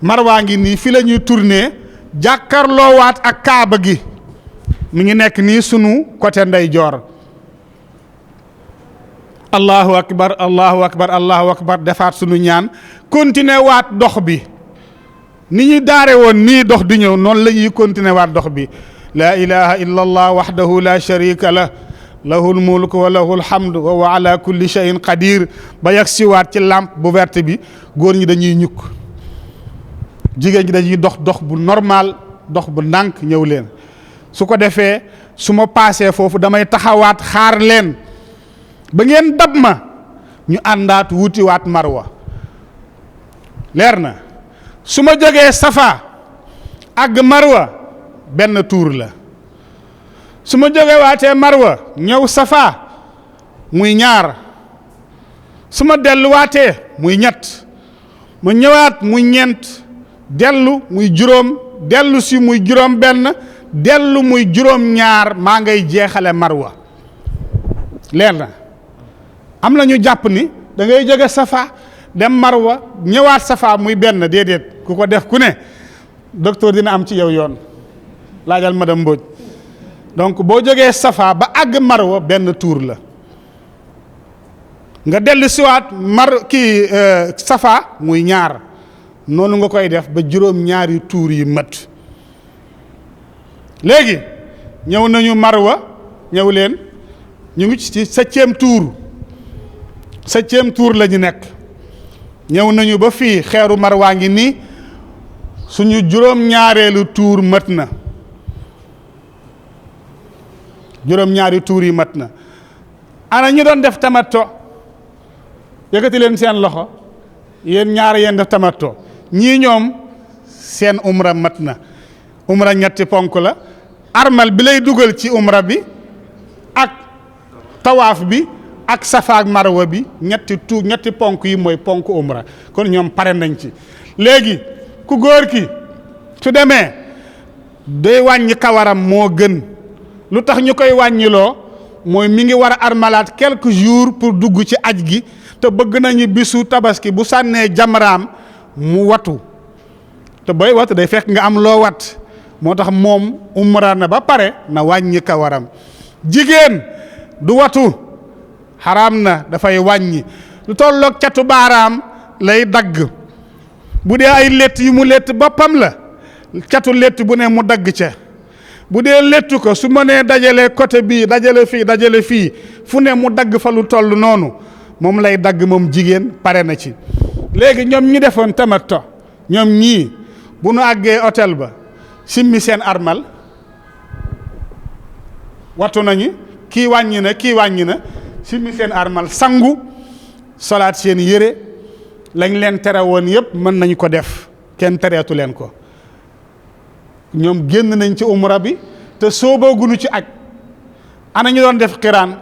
marwa ngi nii fii la ñuy tourné jàkkarloowaat ak kaaba gi mi ngi nekk nii sunu côté ndeyjoor allahu akbar allahu akbar allahu akbar defaat sunu ñaan continué waat dox bi ni ñu daare woon nii dox di ñëw noonu la ñuy continué waat dox bi laa ilaha illa allah wahdahu la sharika lah lahul mulku wa lahul hamdu wa huwa ala kulli shay'in qadir ba yegg siwaat ci lampe bu verte bi góor ñi dañuy ñukk jigéen ñi dañuy dox bu normal dox bu ndànk ñëw leen su ko defee su ma paasee foofu damay taxawaat xaar leen ba ngeen dab ma ñu àndaat wutiwaat marwa leer na su ma jógee safa àgg marwa benn tour la su ma jógee waatee marwa ñëw safa muy ñaar su ma delluwaatee muy ñett ma ñëwaat muy ñeent dellu muy juróom dellu si muy juróom benn dellu muy juróom ñaar maa ngay jeexale marwa leer na am na ñu jàpp ni da ngay jóge safa dem marwa ñëwaat safa muy benn déedéet ku ko def ku ne docteur dina am ci yow yoon laajal madame Mbodj donc boo jógee safa ba àgg marwa benn tour la nga dellu siwaat safa muy ñaar noonu nga koy def ba juróom ñaari tour yi mat léegi ñëw nañu marwa ñëw leen ñu ngi ci septième tour la ñu nekk ñëw nañu ba fii xeeru marwaa ngi nii suñu juróom ñaareelu tour mat na juróom ñaari tour yi mat na ana ñu doon def tamatto yëkkati leen seen loxo yéen ñaar yéen def tamatto ñii ñoom seen umra mat na umra ñetti ponk la armal bi lay dugal ci umra bi ak tawaaf bi ak safa ak marwa bi ñetti ponk yi mooy ponk umra kon ñoom pare nañ ci. léegi ku góor ki su demee day wàññi kawaram moo gën lu tax ñu koy wàññiloo mooy mi ngi war a armalaat quelques jours pour dugg ci aj gi te bëgg nañu bisu tabaski bu sànnee jamraam mu watu te booy watu day fekk nga am loo wat moo tax moom umra na ba pare na wàññi kawaram. jigéen du watu xaraam na dafay wàññi lu tolloog catu baaraam lay dagg bu dee ay létt yu mu létt boppam la catu létt bu ne mu dagg ca bu dee léttu ko su ma nee dajale côté bii dajale fii fu ne mu dagg fa lu toll noonu moom lay dagg moom jigéen pare na ci. léegi ñoom ñi defoon tamattu ñoom ñii bu nu àggee hôtel ba simmi seen armal wattu nañu kii wàññi na simmi seen armal sangu solaat seen yére lañ leen tere woon yëpp mën nañu ko def kenn tereetu leen ko ñoom génn nañ ci umra bi te soobooguñu ci aj. ana ñu doon def xiraan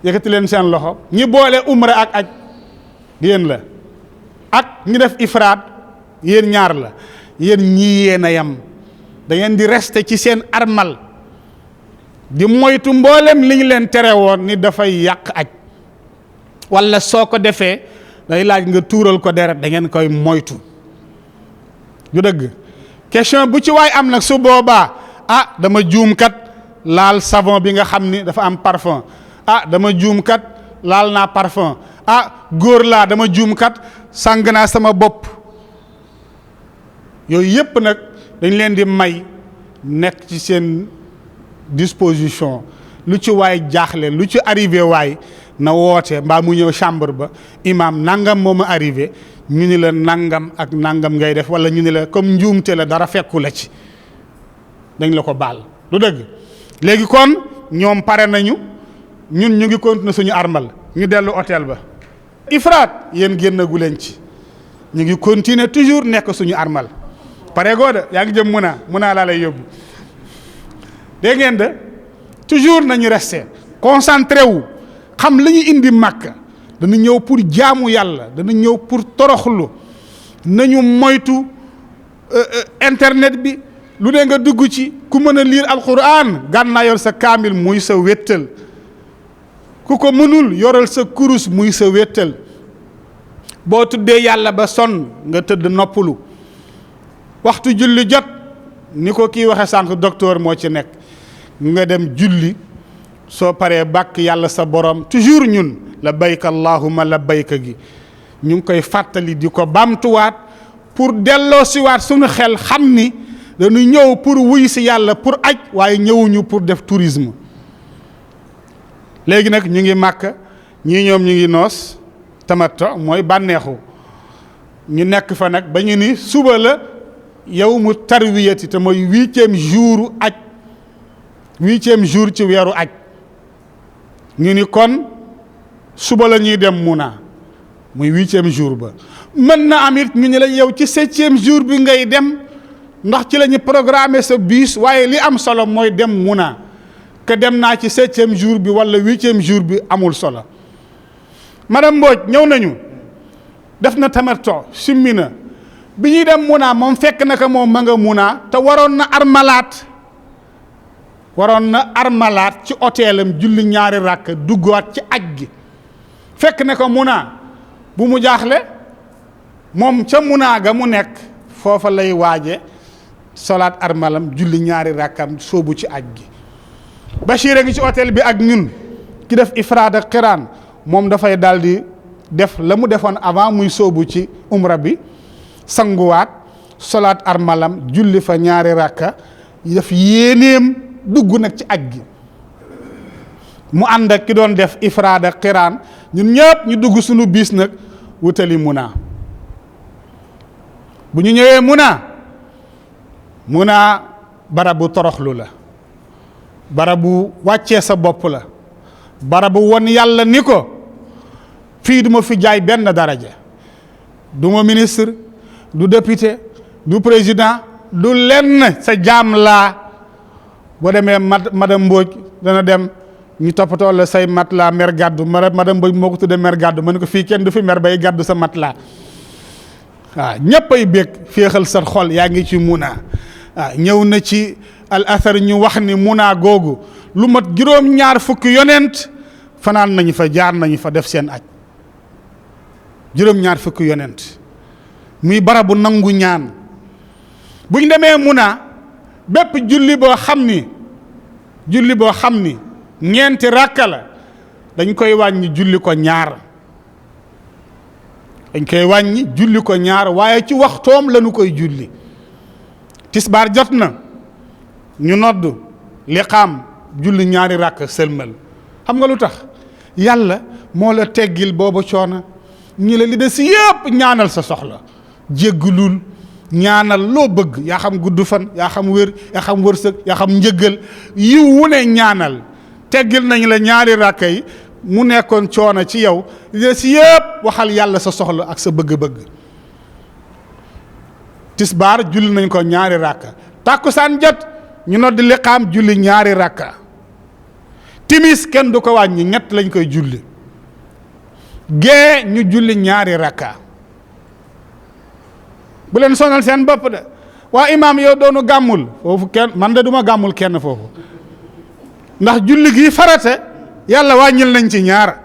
yëkkati leen seen loxo ñi boole umra ak aj yéen la ak ñi def ifraat yéen ñaar la yéen ñii yéen a yam da ngeen di rester ci seen armal di moytu mboolem li ñu leen tere woon ni dafay yàq aj wala soo ko defee day laaj nga tuural ko deret da ngeen koy moytu du dëgg. question bu ci waay am nag su boobaa dama juum kat laal savon bi nga xam ni dafa am parfum dama juum kat laal naa parfum góor laa dama juum kat sàng naa sama bopp yooyu yépp nag dañ leen di may nekk ci seen disposition lu ci waay jaaxle lu ci arrivé waay na woote mbaa mu ñëw chambre ba imam nangam moo ma arrivé ñu ni la nangam ak nangam ngay def wala ñu ni la comme njuumte la dara fekku la ci dañ la ko baal lu dëgg. léegi kon ñoom pare nañu ñun ñu ngi continuer suñu armal ñu dellu hôtel ba. ifraat yéen génnagu leen ci ñu ngi continuer toujours nekk suñu armal pare goo de yaa ngi jëm Muna laa lay yóbbu dégg ngeen de toujours nañu rester concentré wu xam li ñu indi Makka dana ñëw pour jaamu yàlla dana ñëw pour toroxlu nañu moytu internet bi lu ne nga dugg ci ku mën a lire alquran gànnaa yor sa kaamil muy sa wéttal ku ko mënul yoral sa kurus muy sa wéttal boo tuddee yàlla ba sonn nga tëdd noppalu waxtu julli jot ni ko kii waxe sànq docteur moo ci nekk nga dem julli soo paree bàkk yàlla sa borom toujours ñun labbayka allahumma labbayka gi ñu ngi koy fàttali di ko bamtuwaat pour delloo siwaat suñu xel xam ni dañu ñëw pour wuy si yàlla pour aj waaye ñëwuñu pour def tourisme. léegi nag ñu ngi Màkka ñii ñoom ñu ngi noos tamattu mooy bànneexu ñu nekk fa nag ba ñu ni suba la yawmu tarwiyati te mooy 8e jour aj 8e jour ci weeru aj ñu ni kon suba la ñuy dem Muna muy 8e jour ba mën na am it ñu ne la yow ci 7e jour bi ngay dem ndax ci la ñu programmé sa bus waaye li am solo mooy dem Muna que dem naa ci 7e jour bi wala 8e jour bi amul solo. madame Mbodj ñëw nañu def na tamattu simmi na bi ñuy dem Muna moom fekk na ko moom ma nga Muna te waroon na armalaat ci hôtelam julli ñaari rakk duggaat ci aj gi fekk na ko Muna bu mu jaaxle moom ca Muna ga mu nekk foofa lay waaje solaat armalam julli ñaari rakkam soobu ci aj gi. Bachir a ngi ci hôtel bi ak ñun ki def ifraad ak xiraan moom dafay daal di def la mu defoon avant muy soobu ci umra bi sanguwaat solaat armalam julli fa ñaari rakka def yéeneem dugg nag ci aj gi mu ànd ak ki doon def ifraad ak xiraan ñun ñëpp ñu dugg suñu biis nag wutali Muna bu ñu ñëwee Muna barabu toroxlu la barabu wàccee sa bopp la barabu won yàlla ni ko fii duma fi jaay benn daraja du ma ministre du député du président du lenn sa jaam laa boo demee madame Mbodj dana dem ñu toppatoo la say matelas mer gàddu madame Mbodj moo ko tuddee mer gàddu ma ne ko fii kenn du fi mer bay gàddu sa matelas waaw ñëpp ay bég féexal sa xol yaa ngi ci munaa waaw ñëw na ci al athar ñu wax ni munaa googu lu mat juróom-ñaar fukki yonent fanaan nañu fa jaar nañu fa def seen aj juróom-ñaar fukki yonent muy barabu nangu ñaan buñ demee munaa bépp julli boo xam ni ñeenti ràkka la dañ koy wàññi julli ko ñaar waaye ci waxtoom lañu koy julli tisbaar jot na ñu nodd liqaam julli ñaari ràkk sëlmal xam nga lu tax yàlla moo la teggil booba coono ñi la li des yépp ñaanal sa soxla jéggulul ñaanal loo bëgg yaa xam gudd fan yaa xam wér yaa xam wërsëg yaa xam njëggal yiw wu ne ñaanal teggil nañ la ñaari ràkka yi mu nekkoon coono ci yow li des yépp waxal yàlla sa soxla ak sa bëgg-bëgg tisbaar julli nañ ko ñaari ràkka tàkkusaan jot ñu nodd liqaam julli ñaari ràkka timis kenn du ko wàññi ñett lañ koy julli gee ñu julli ñaari ràkka bu leen sonal seen bopp de waa imaam yow doonu gàmmul foofu kenn man de duma gàmmul kenn foofu ndax julli gi farate yàlla wàññil nañ ci ñaar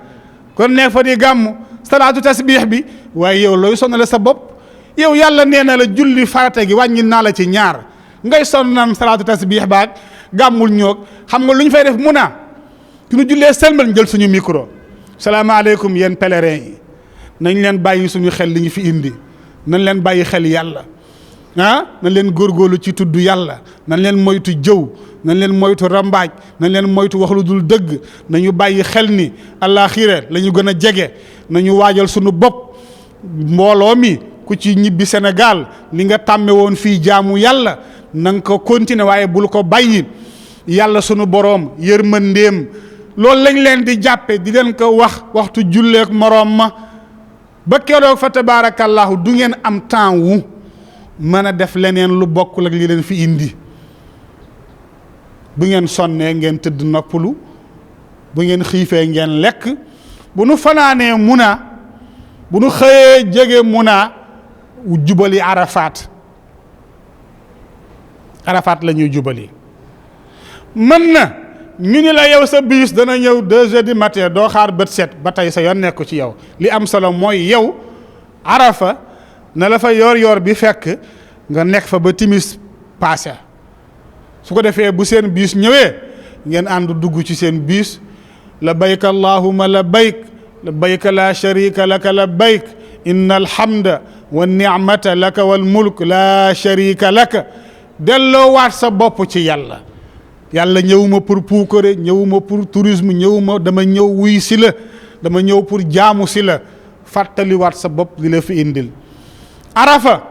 kon nekk fa di gàmm salaatu tasbiix bi waaye yow looy sonale sa bopp yow yàlla nee na la julli farate gi wàññil naa la ci ñaar ngay sonn naan salaatu tasbiix baag gàmmul ñoog xam nga lu ñu fay def mun a su ñu jullee sëlmal jël suñu micro salaamaaleykum yéen pèlerins yi nañ leen bàyyi suñu xel li ñu fi indi nañ leen bàyyi xel yàlla nañ leen góorgóorlu ci tudd yàlla nañ leen moytu jëw nañ leen moytu rambaaj nañ leen moytu wax lu dul dëgg nañu bàyyi xel ni àllaaxira la ñu gën a jege nañu waajal suñu bopp mbooloo mi ku ci ñibbi Sénégal li nga tàmme woon fii jaamu yàlla na nga ko continuer waaye bul ko bàyyi yàlla sunu boroom yërmandeem loolu lañ leen di jàppe di leen ko wax waxtu julleek moroom ma ba keroog fa tabaarakallaahu du ngeen am temps wu mën a def leneen lu bokkul ak li leen fi indi bu ngeen sonnee ngeen tëdd noppalu bu ngeen xiifee ngeen lekk bu nu fanaanee Muna bu nu xëyee jege Muna jubali Arafat la ñuy jubali mën na ñu ni la yow sa bus dana ñëw 2 heures du matin doo xaar bët set ba tey sa yoon nekku ci yow li am solo mooy yow Arafa na la fa yor bi fekk nga nekk fa ba timis passé su ko defee bu seen bus ñëwee ngeen ànd dugg ci seen bus labbayk allahumma labbayk labbayk la sharika laka labbayk inna alhamda wa ni'mata laka wal mulk la sharika laka delloo waat sa bopp ci yàlla ñëwuma pour puukare ñëwuma pour tourisme ñëwuma dama ñëw wuy si la dama ñëw pour jaamu si la fàttaliwaat sa bopp li la fi indil Arafa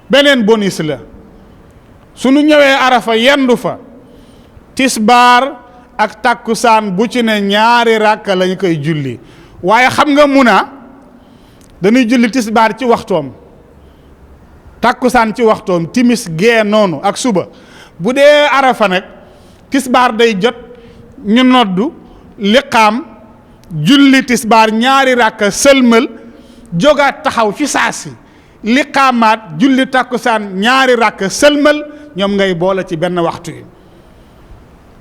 beneen bonus la sunu ñëwee Arafa yendu fa tisbaar ak takkusaan bu ci ne ñaari ràkka lañ koy julli waaye xam nga Muna dañuy julli tisbaar ci waxtoom takkusaan ci waxtoom timis gee noonu ak suba bu dee Arafa nag tisbaar day jot ñu noddu liqaam julli tisbaar ñaari ràkka sëlmal jógaat taxaw ci saasi liqaamaat julli takkusaan ñaari ràkka sëlmal ñoom ngay boole ci benn waxtu yi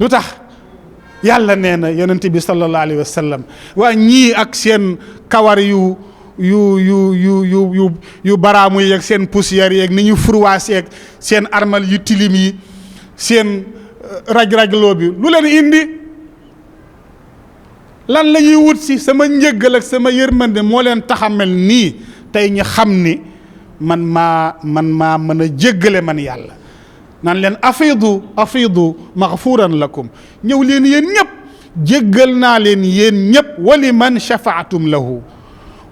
lu tax yàlla nee na yonent bi sallallahu alayhi wa sallam waa ñii ak seen kawar yu baraamu yeeg seen poussière yeeg ni ñu furwaas yeeg seen armal yu tilim yi seen raj-rajloo bi lu leen indi lan la ñuy wut si sama njëggal ak sama yërmande moo leen taxamel nii tey ñu xam ni man maa mën a jéggale man yàlla naan leen afidu maghfuran lakum ñëw leen yéen ñëpp jéggal naa leen yéen ñëpp wali man shafaatum lahu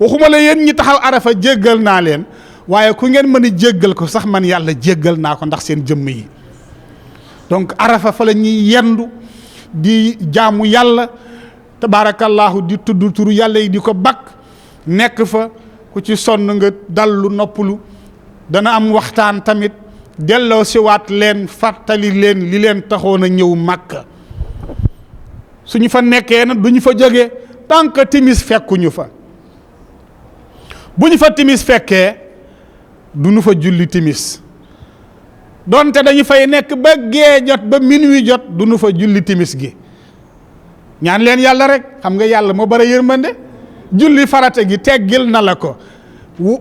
waxuma la yéen ñi taxaw Arafa jéggal naa leen waaye ku ngeen mën a jéggal ko sax man yàlla jéggal naa ko ndax seen jëmm yi donc Arafa fa la ñuy yendu di jaamu yàlla tabaarakallaahu di tudd turu yàlla yi di ko bakk nekk fa ku ci sonn nga dallu noppalu dana am waxtaan tamit delloo siwaat leen fàttali leen li leen taxoon a ñëw Makka suñu fa nekkee nag duñu fa jógee tant que timis fekkuñu fa. bu ñu fa timis fekkee duñu fa julli timis donte dañu fay nekk ba gee jot ba minuit jot duñu fa julli timis gi ñaan leen yàlla rek xam nga yàlla moo bari yërmande julli farata gi teggil na la ko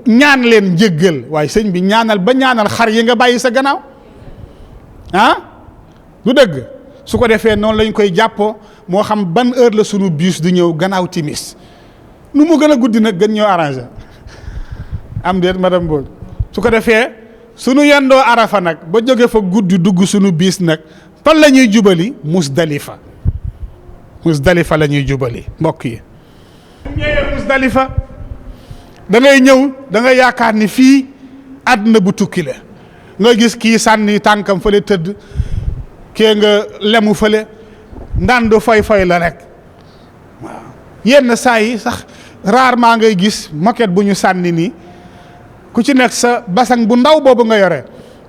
ñaan leen njëggal waaye sëñ bi ñaanal ba ñaanal xar yi nga bàyyi sa gannaaw ah du dëgg su ko defee noonu lañ koy jàppoo moo xam ban heure la sunu bus du ñëw gannaaw timis nu mu gën a guddi nag gën ñëw arrangé am déet madame Mbodj su ko defee sunu yendoo arafa nag ba jóge fa guddi dugg sunu biis nag fan la ñuy jubali Musdalifa la ñuy jubali mbokk yi ñëwee Musdalifa da ngay ñëw da nga yaakaar ni fii àdduna bu tukki la nga gis kii sànni tànkam fële tëdd kee nga lemu fële ndandu foy la rek waaw yenn saa yi sax rarement ngay gis moquette bu ñu sànni nii ku ci nekk sa basang bu ndaw boobu nga yore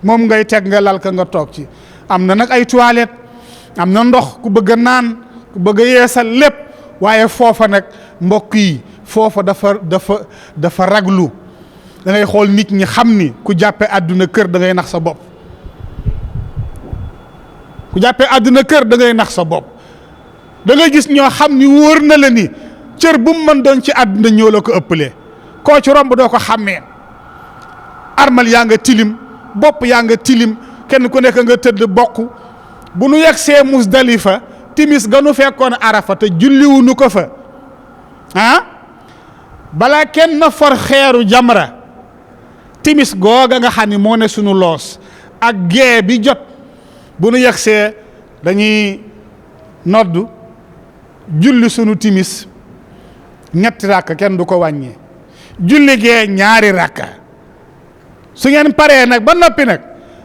moom ngay teg nga lal ka nga toog ci am na nag ay toilette am na ndox ku bëgg a naan ku bëgg a yeesal lépp waaye foofa nag mbokk yi foofa dafa raglu da ngay xool nit ñi xam ni ku jàppee àdduna kër da ngay nax sa bopp ku jàppee àdduna kër da ngay nax sa bopp da ngay gis ñoo xam ni wóor na la ni cër bu mu mën doon ci àdduna ñoo la ko ëppalee koo ci romb doo ko xàmmee armal yaa nga tilim bopp yaa nga tilim kenn ku nekk nga tëdd bokk bu nu yegsee Musdalifa timis ga nu fekkoon Arafa te julliwuñu ko fa ah balaa kenn na for xeeru jamra timis googa nga xam ni moo ne sunu loos ak gee bi jot bu nu yegsee dañuy noddu julli sunu timis ñetti ràkka kenn du ko wàññi julli gee ñaari ràkka su ngeen paree nag ba noppi nag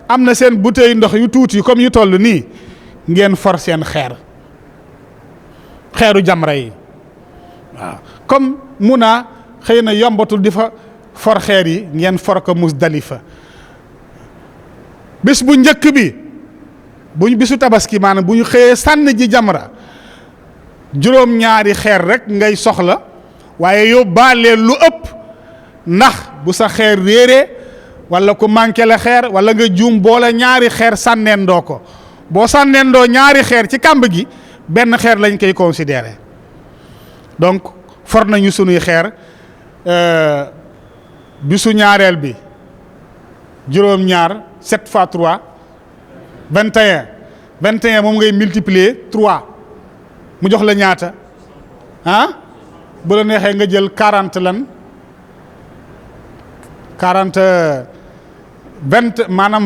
am na seen bouteille ndox yu tuuti comme yu toll nii ngeen for seen xeeru jamra yi waaw comme Muna xëy na yombatul di fa for xeer yi ngeen for ko Musdalifa bés bu njëkk bi buñ bisu tabaski maanaam bu ñu xëyee sànni ji jamra juróom-ñaari xeer rek ngay soxla waaye yóbbaale lu ëpp ndax bu sa xeer réeree wala ku manqué la xeer wala nga juum boole ñaari xeer sànneendoo ko boo sànneendoo ñaari xeer ci kàmb gi benn xeer lañ koy considéré donc for nañu sunuy xeer bisu ñaareel bi juróom-ñaar 7 fois 3 21 moom ngay multiplier 3 mu jox la ñaata ah bu la neexee nga jël 40 lan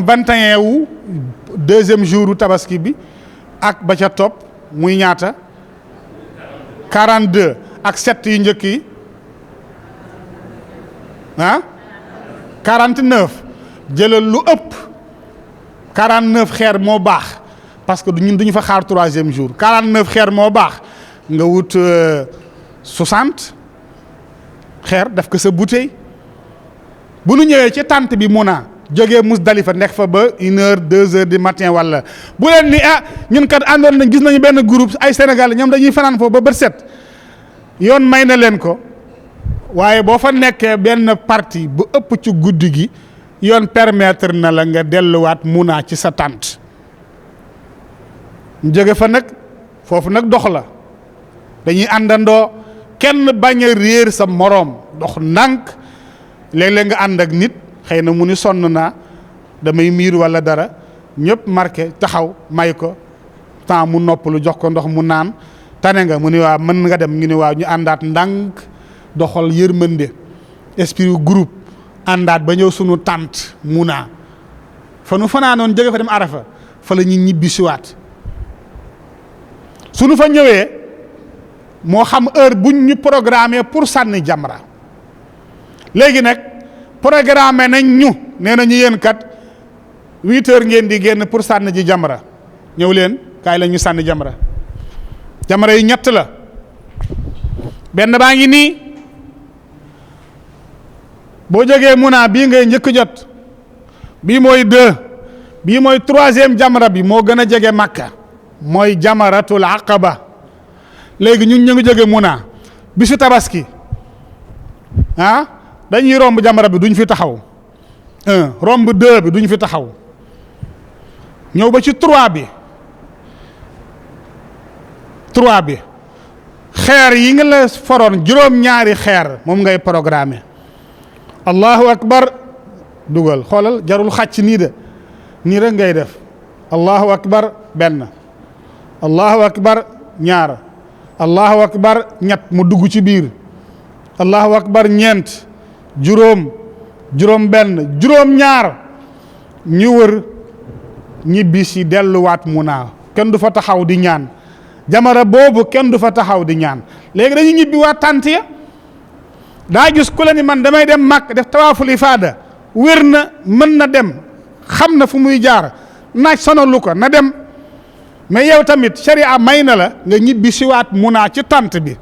21 wu deuxième jour tabaski bi ak ba ca topp muy ñaata 42 ak 7 yu njëkk yi ah 49 jëlal lu ëpp 49 xeer moo baax parce que ñun duñu fa xaar 3e jour 49 xeer moo baax nga wut 60 xeer def ko sa bouteille bu nu ñëwee ci tànt bi Muna jógee Musdalifa nekk fa ba 1h 2h du matin wala bu leen ni ñun kat àndoon nañ gis nañu benn groupe ay Sénégal ñoom dañuy fanaan foofu ba bët set yoon may na leen ko waaye boo fa nekkee benn partie bu ëpp ci guddi gi yoon permettre na la nga delluwaat Muna ci sa tànt ñu jóge fa nag foofu nag dox la dañuy àndandoo kenn bañ a réer sa moroom dox ndànk léeg-léeg nga ànd ak nit xëy na mu ni sonn naa damay miir walla dara ñëpp marqué taxaw may ko temps mu noppalu jox ko ndox mu naan tane nga mu ni waaw mën nga dem ñu ni waaw ñu àndaat ndànk doxal yërmande esprit groupe àndaat ba ñëw sunu tànt Muna fa nu fanaanoon jóge fa dem Arafa fa la ñuy ñibbi siwaat sunu fa ñëwee moo xam heure buñ ñu programmé pour sànni jamra léegi nag programmé nañ ñu nee nañu yéen kat 8h ngeen di génn pour sànni ji jamra ñëw leen kaay la ñu sànni jamra jamra yi ñett la benn baa ngi nii boo jógee Muna bii ngay njëkk jot bii mooy 2 bii mooy 3e jamra bi moo gën a jege Makka mooy jamaratul aqaba léegi ñun ñu ngi jóge Muna bisu tabaski dañuy romb jamra bi duñ fi taxaw romb 2 bi duñ fi taxaw ñëw ba ci 3 bi xeer yi nga la foroon juróom-ñaari xeer moom ngay programmer allahu akbar dugal xoolal jarul xàcc nii de nii rek ngay def allahu akbar benn allahu akbar ñaar allahu akbar ñett mu dugg ci biir allahu akbar ñeent juróom benn juróom-ñaar ñu wër ñibbi si delluwaat Muna kenn du fa taxaw di ñaan jamara boobu kenn du fa taxaw di ñaan léegi dañuy ñibbi waa tànt ya daa gis ku la ni man damay dem Makka def tawaaful ifaada wér na mën na dem xam na fu muy jaar naaj sonalu ko na dem mais yow tamit sharia may na la nga ñibbi siwaat Muna ci tànt bi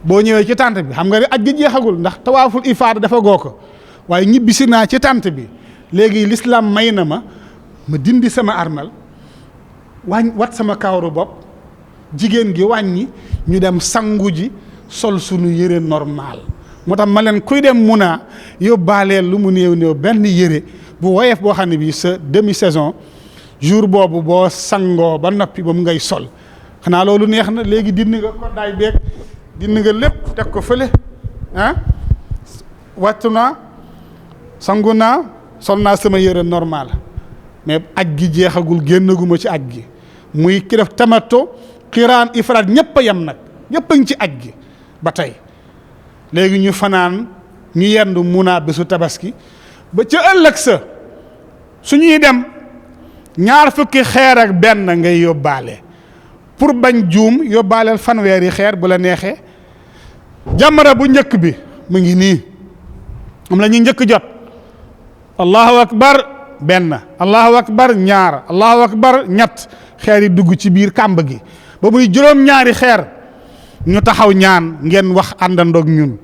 boo ñëwee ci tànt bi xam nga ne aj gi jeexagul ndax tawaaful ifaada dafa goo ko waaye ñibbi si naa ci tànt bi léegi l'islam may na ma dindi sama armal wat sama kawaru bopp jigéen gi wàññi ñu dem sangu ji sol sunu yére normal moo tax ma leen kuy dem Muna yóbbaaleel lu mu néew benn yére bu woyof boo xam ne bii sa demi saison jour boobu boo sangoo ba noppi ba mu ngay sol xanaa loolu neex na léegi dindi nga ko daay beeg dindi nga lépp teg ko fële wattu naa sangu naa sol naa sama yére normal mais aj gi jeexagul génnaguma ci aj gi muy ki def tamattu xiraan ifraat ñëpp a yem nag ñëpp a ngi ci aj gi ba tey léegi ñu fanaan ñu yendu Muna bésu tabaski ba ca ëllëg sa su ñuy dem 2 fukki xeer ak benn ngay yóbbaale pour bañ juum yóbbaaleel fanweeri xeer bu la neexee jamra bu njëkk bi mu ngi nii am la ñuy njëkk jot allahu akbar benn allahu akbar ñaar allahu akbar ñett xeer yi dugg ci biir kàmb gi ba muy juróom-ñaari xeer ñu taxaw ñaan ngeen wax àndandoog ñun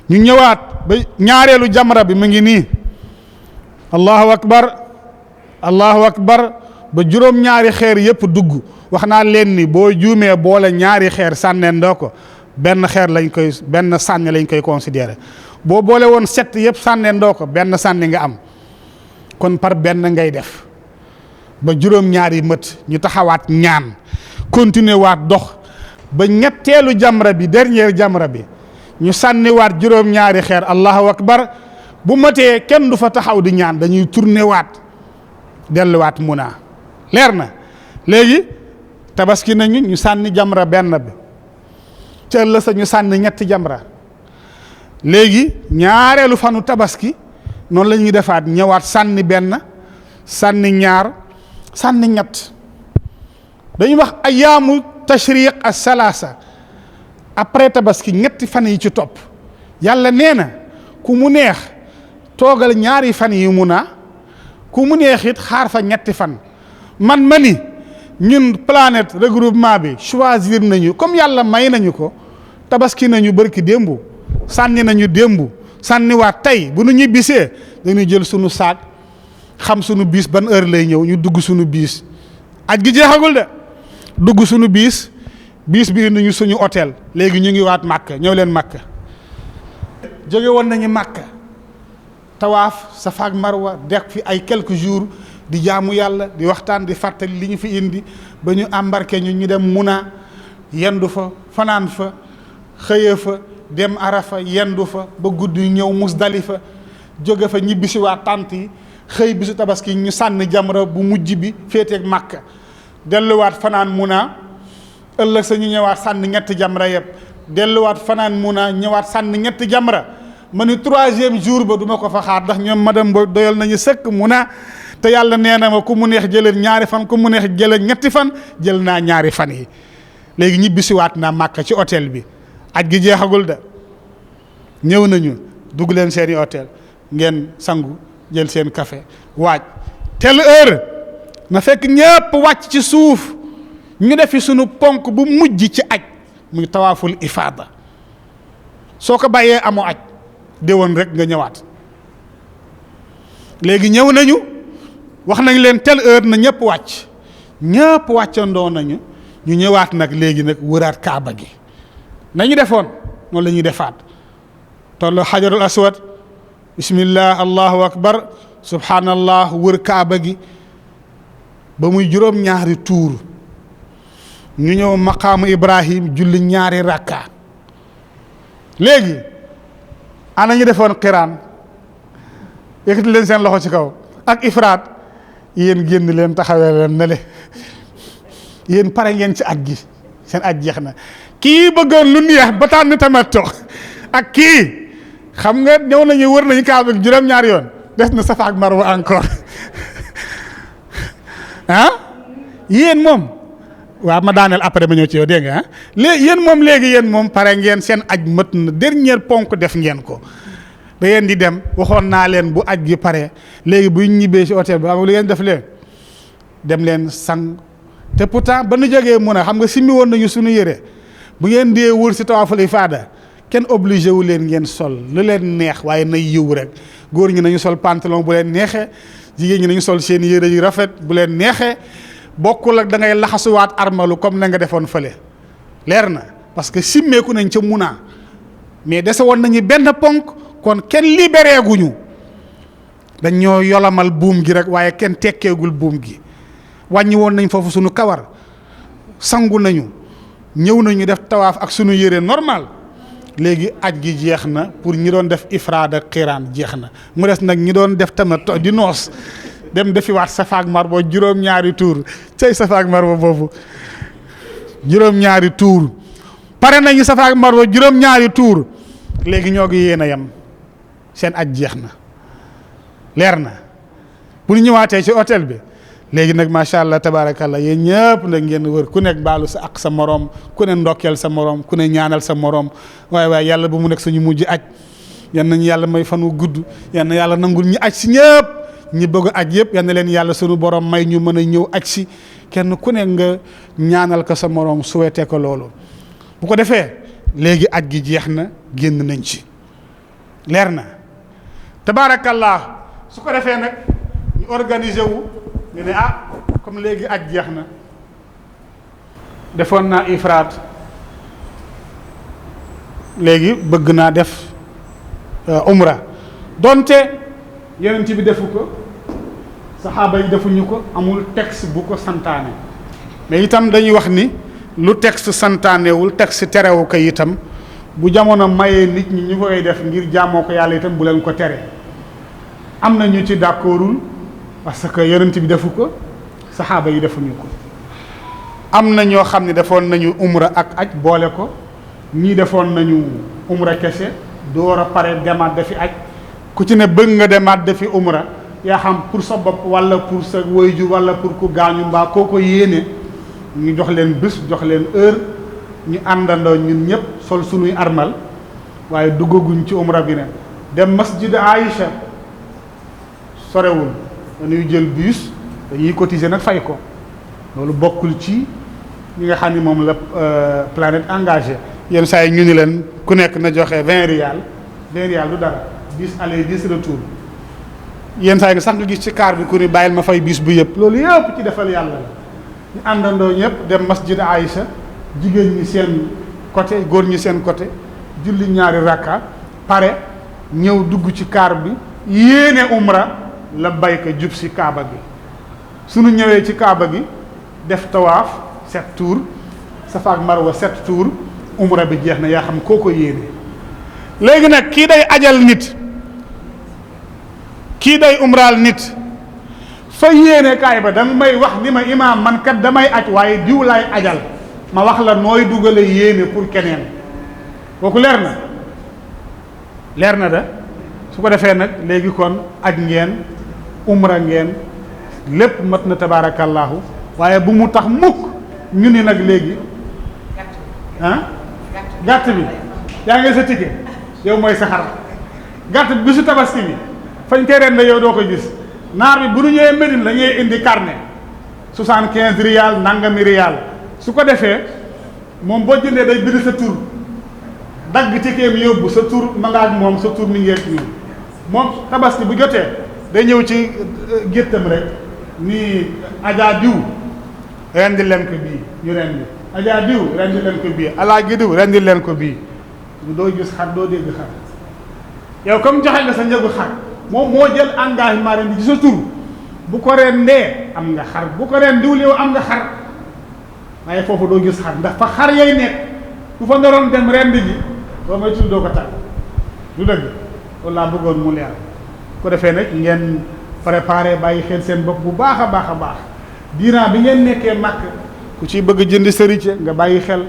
ñu ñëwaat ba ñaareelu jamra bi mu ngi nii allahu akbar ba juróom-ñaari xeer yëpp dugg wax naa leen ni boo juumee boole ñaari xeer sànneendoo ko benn sànni lañ koy considéré boo boole woon 7 yëpp sànneendoo ko benn sànni nga am kon par benn ngay def ba juróom-ñaari mët ñu taxawaat ñaan continuer waat dox ba ñetteelu jamra bi dernière jamra bi ñu sànniwaat juróom-ñaari xeer allahu akbar bu matee kenn du fa taxaw di ñaan dañuy tourner waat delluwaat Muna leer na léegi tabaski nañu ñu sànni jamra benn bi ca ëllëg sa ñu sànni ñetti jamra léegi ñaareelu fanu tabaski noonu la ñuy defaat ñëwaat sànni benn sànni ñaar sànni ñett dañuy wax ayaamu tashriq as-salaasa après tabaski ñetti fan yi ci topp yàlla nee na ku mu neex toogal ñaari fan yi Muna ku mu neex it xaar fa ñetti fan man ma ni ñun planète regroupement bi choisir nañu comme yàlla may nañu ko tabaski nañu bërki démb sànni nañu démb sànniwaat tey bu nu ñibbisee dañuy jël sunu saak xam sunu biis ban heure lay ñëw ñu dugg sunu biis aj gi jeexagul de dugg sunu biis bi indi ñu suñu hôtel léegi ñu ngi waat Màkka ñëw leen Màkka jóge woon nañu Màkka tawaaf Safa ak Marwa dekk fi ay quelques jours di jaamu yàlla di waxtaan di fàttali li ñu fi indi ba ñu embarqué ñu dem Muna yendu fa fanaan fa xëye fa dem Arafa yendu fa ba guddi ñëw Musdalifa jóge fa ñibbisi waa tànt yi xëy bisu tabaski ñu sànni jamra bu mujj bi féeteeg Màkka delluwaat fanaan Muna ëllëg sa ñu ñëwaat sànni ñetti jamra yëpp delluwaat fanaan Muna ñëwaat sànni ñetti jamra ma ni 3e jour ba duma ko fa xaar ndax ñoom madame Mboy doyal nañu sëkk Muna te yàlla nee na ma ku mu neex jëlee ñaari fan ku mu neex jëlee ñetti fan jël naa ñaari fan yi léegi ñibbisiwaat naa Màkka ci hôtel bi aj gi jeexagul de ñëw nañu dugg leen seeni hôtel ngeen sangu jël seen café waaj telle heure na fekk ñëpp wàcc ci suuf ñu defi sunu ponk bu mujj ci aj muy tawaaful ifaada soo ko bàyyee amoo aj déwoon rek nga ñëwaat léegi ñëw nañu wax nañ leen telle heure na ñëpp wàccandoo nañu ñu ñëwaat nag léegi nag wëraat kaaba gi nañu defoon noonu la ñuy defaat tollu xajarul aswad bismillah allahu akbar subhanallah wër kaaba gi ba muy juróom-ñaari tuur ñu ñëw maqaamu ibrahim julli ñaari rakka léegi ana ñu defoon xiraan yëkkati leen seen loxo ci kaw ak ifraat yéen génn leen taxawee leen ne le yéen pare ngeen ci aj gi seen aj jeex na kii bëggoon lu neex ba tànn tamattu ak kii xam nga ñëw nañu wër nañu kaaba gi juróom-ñaari yoon des na Safa ak Marwa encore yéen moom waaw ma daaneel après ma ñëw ci yow dégg nga léegi yéen moom pare ngeen seen aj mët na dernier ponk def ngeen ko da ngeen di dem waxoon naa leen bu aj gi pare léegi buy ñibbee ci hôtel bi xam nga li ngeen def leen dem leen sang te pourtant ba nu jógee mun a xam nga simmi woon nañu suñu yére bu ngeen dee wër si tawaaful ifaada kenn obligé wu leen ngeen sol lu leen neex waaye na yiw rek góor ñi nañu sol pantalon bu leen neexee jigéen ñi nañu sol seen yére yu rafet bu leen neexee bokkul ak da ngay laxasuwaat armalu comme na nga defoon fële leer na parce que simmeeku nañ ca Muna mais dese woon nañu benn ponk kon kenn libéré guñu dañ ñoo yolamal buum gi rek waaye kenn tekkeegul buum gi wàññi woon nañ foofu suñu kawar sangu nañu ñëw nañu def tawaaf ak suñu yére normal léegi aj gi jeex na pour ñi doon def ifraad ak xiraan jeex na mu des nag ñi doon def tamattu di noos dem defiwaat Safa ak Marwa juróom-ñaari tuur cay Safa ak Marwa boobu juróom-ñaari tuur pare nañu Safa ak Marwa juróom-ñaari tuur léegi ñoo ngi yéen a yem seen aj jeex na leer na bu ñu ñëwaatee ci hôtel bi léegi nag macha allah tabaarakallah yéen ñëpp nag ngeen wër ku nekk baalu sa ak sa morom ku ne ndokkeel sa morom ku ne ñaanal sa morom waaye yàlla bu mu nekk suñu mujj aj yan nañu yàlla may fan wu gudd yan na yàlla nangul ñu aj si ñëpp ñi bëgg aj yëpp yan na leen yàlla suñu borom may ñu mën a ñëw aj si kenn ku ne nga ñaanal ko sa morom souhaité ko loolu bu ko defee léegi aj gi jeex na génn nañ ci leer na tabaarakallah su ko defee nag ñu organiser wu ñu ne comme léegi aj jeex na defoon naa ifraat léegi bëgg naa def umra donte yonent bi defu ko saxaaba yi defuñu ko amul texte bu ko santaane mais itam dañuy wax ni lu texte santaanewul texte terewu ko itam bu jamono mayee nit ñi ñu koy def ngir jaamoo ko yàlla itam bu leen ko tere am na ñu ci d'accordul parce que yonent bi defu ko saxaaba yi defuñu ko am na ñoo xam ne defoon nañu umra ak aj boole ko ñii defoon nañu umra kese door a pare demaat dafi aj ku ci ne bëgg nga demaat dafi umra yaa xam pour sa bopp wala pour sa waajur wala pour ku gaañu mbaa koo ko yéene ñu jox leen bés jox leen heure ñu àndandoo ñun ñëpp sol sunuy armal waaye duggaguñ ci umra bi ne dem masjid Aïcha sorewul dañuy jël bus dañuy cotiser nag fay ko loolu bokkul ci ñi nga xam ni moom la planète engagé yenn saa yi ñu ni leen ku nekk na joxe 20 rial du dara 10 aller 10 retour yenn saa yi nga sax nga gis ci car bi ku ni bàyyil ma fay bis bu yëpp loolu yëpp ci defal yàlla la ñu àndandoo ñëpp dem masjid Aïcha jigéen ñi seen côté góor ñi seen côté julli ñaari rakka pare ñëw dugg ci car bi yéene umra la bayka jub si kaaba gi suñu ñëwee ci kaaba gi def tawaaf 7 tours Safa ak Marwa 7 tours umra bi jeex na yaa xam koo ko yéene léegi nag kii day ajal nit kii day umraal nit fa yéene kaay ba danga may wax ni ma imaam man kat damay aj waaye diw laay ajal ma wax la nooy dugale yéene pour keneen kooku leer na da su ko defee nag léegi kon aj ngeen umra ngeen lépp mat na tabaarakallaahu waaye bu mu tax mukk ñu ni nag léegi gàtt bi yaa ngi sa ticket yow mooy sa xar gàtt bi bisu tabaski bi fañ koy ren yow doo ko gis naar bi bu ñu ñëwee Médine la ñuy indi carnet 75 rial nangami rial su ko defee moom boo jëndee day bind sa tur dagg ticket mi yóbbu sa tur ma nga ak moom sa tur mi ngi ak ñun moom tabaski bu jotee day ñëw ci géttam rek ni ajaa diw rendi leen ko bii ñu rendi Adja diw rendi leen ko bii alaaji diw rendi leen ko bii doo gis xar doo dégg xar yow comme joxe nga sa njëgu xar moom moo jël engagement rendi ci sa tur bu ko rendee am nga xar bu ko rendiwul yow am nga xar waaye foofu doo gis xar ndax fa xar yay nekk bu fa naroon dem rendi ji boo may tudd doo ko tàgg du dëgg loolu laa bëggoon mu leer ko defee nag ngeen préparé bàyyi xel seen bopp bu baax a baax a baax diiran bi ngeen nekkee màkk ku ciy bëgg jënd sëriñ nga bàyyi xel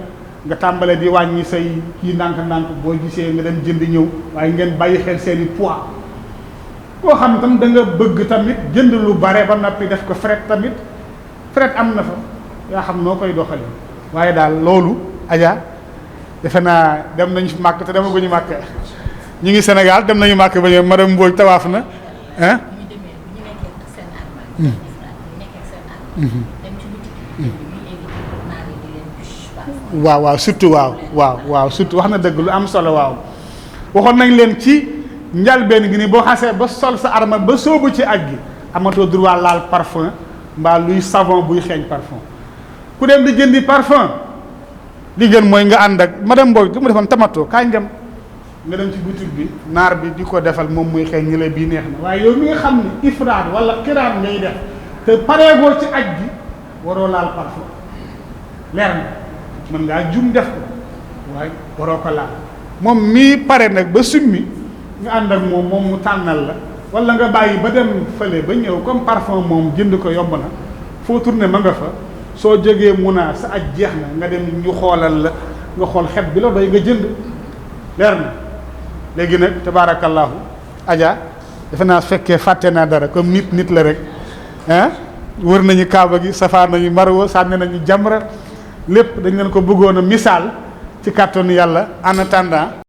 nga tàmbale di wàññi say kii ndànk-ndànk boo gisee nga dem jënd ñëw waaye ngeen bàyyi xel seen i poids koo xam tam da nga bëgg tamit jënd lu bare ba noppi def ko fret tamit fret am na fa yaa xam noo koy doxalee waaye daal loolu Adja defe naa dem nañu fi màkk te demaguñu màkk ñu ngi Sénégal dem nañu màkk ba ñëw madame Mbodj tawaaf na ah. waaw surtout waaw surtout wax na dëgg lu am solo waaw waxoon nañ leen ci njalbeen gi ni boo xasee ba sol sa armal ba soobu ci aj gi amatoo droit laal parfum mbaa luy savon buy xeeñ parfum ku dem di jëndi parfum li gën mooy nga ànd ak madame Mbodj lu mu defoon tamato kaay dem nga dem ci boutique bi naar bi di ko defal moom muy xeeñ ñi la bii neex na waaye yow mi nga xam ni ifraad wala xiraan ngay def te pareegoo ci aj gi waroo laal parfum leer na mën ngaa jum def ko waaye waroo ko laal moom mii pare nag ba summi nga ànd ak moom mu tànnal la wala nga bàyyi ba dem fële ba ñëw comme parfum moom jënd ko yomb na foo tourné ma nga fa soo jógee mun a sa aj jeex na nga dem ñu xoolal la nga xool xet bi la doy nga jënd leer na léegi nag tabaarakallaahu Adja defe naa fekkee fàtte naa dara comme nit la rek ah wër nañu kaaba gi safar nañu marwa sànni nañu jamra lépp dañ leen ko bëggoon a misaal ci kàttanu yàlla en attendant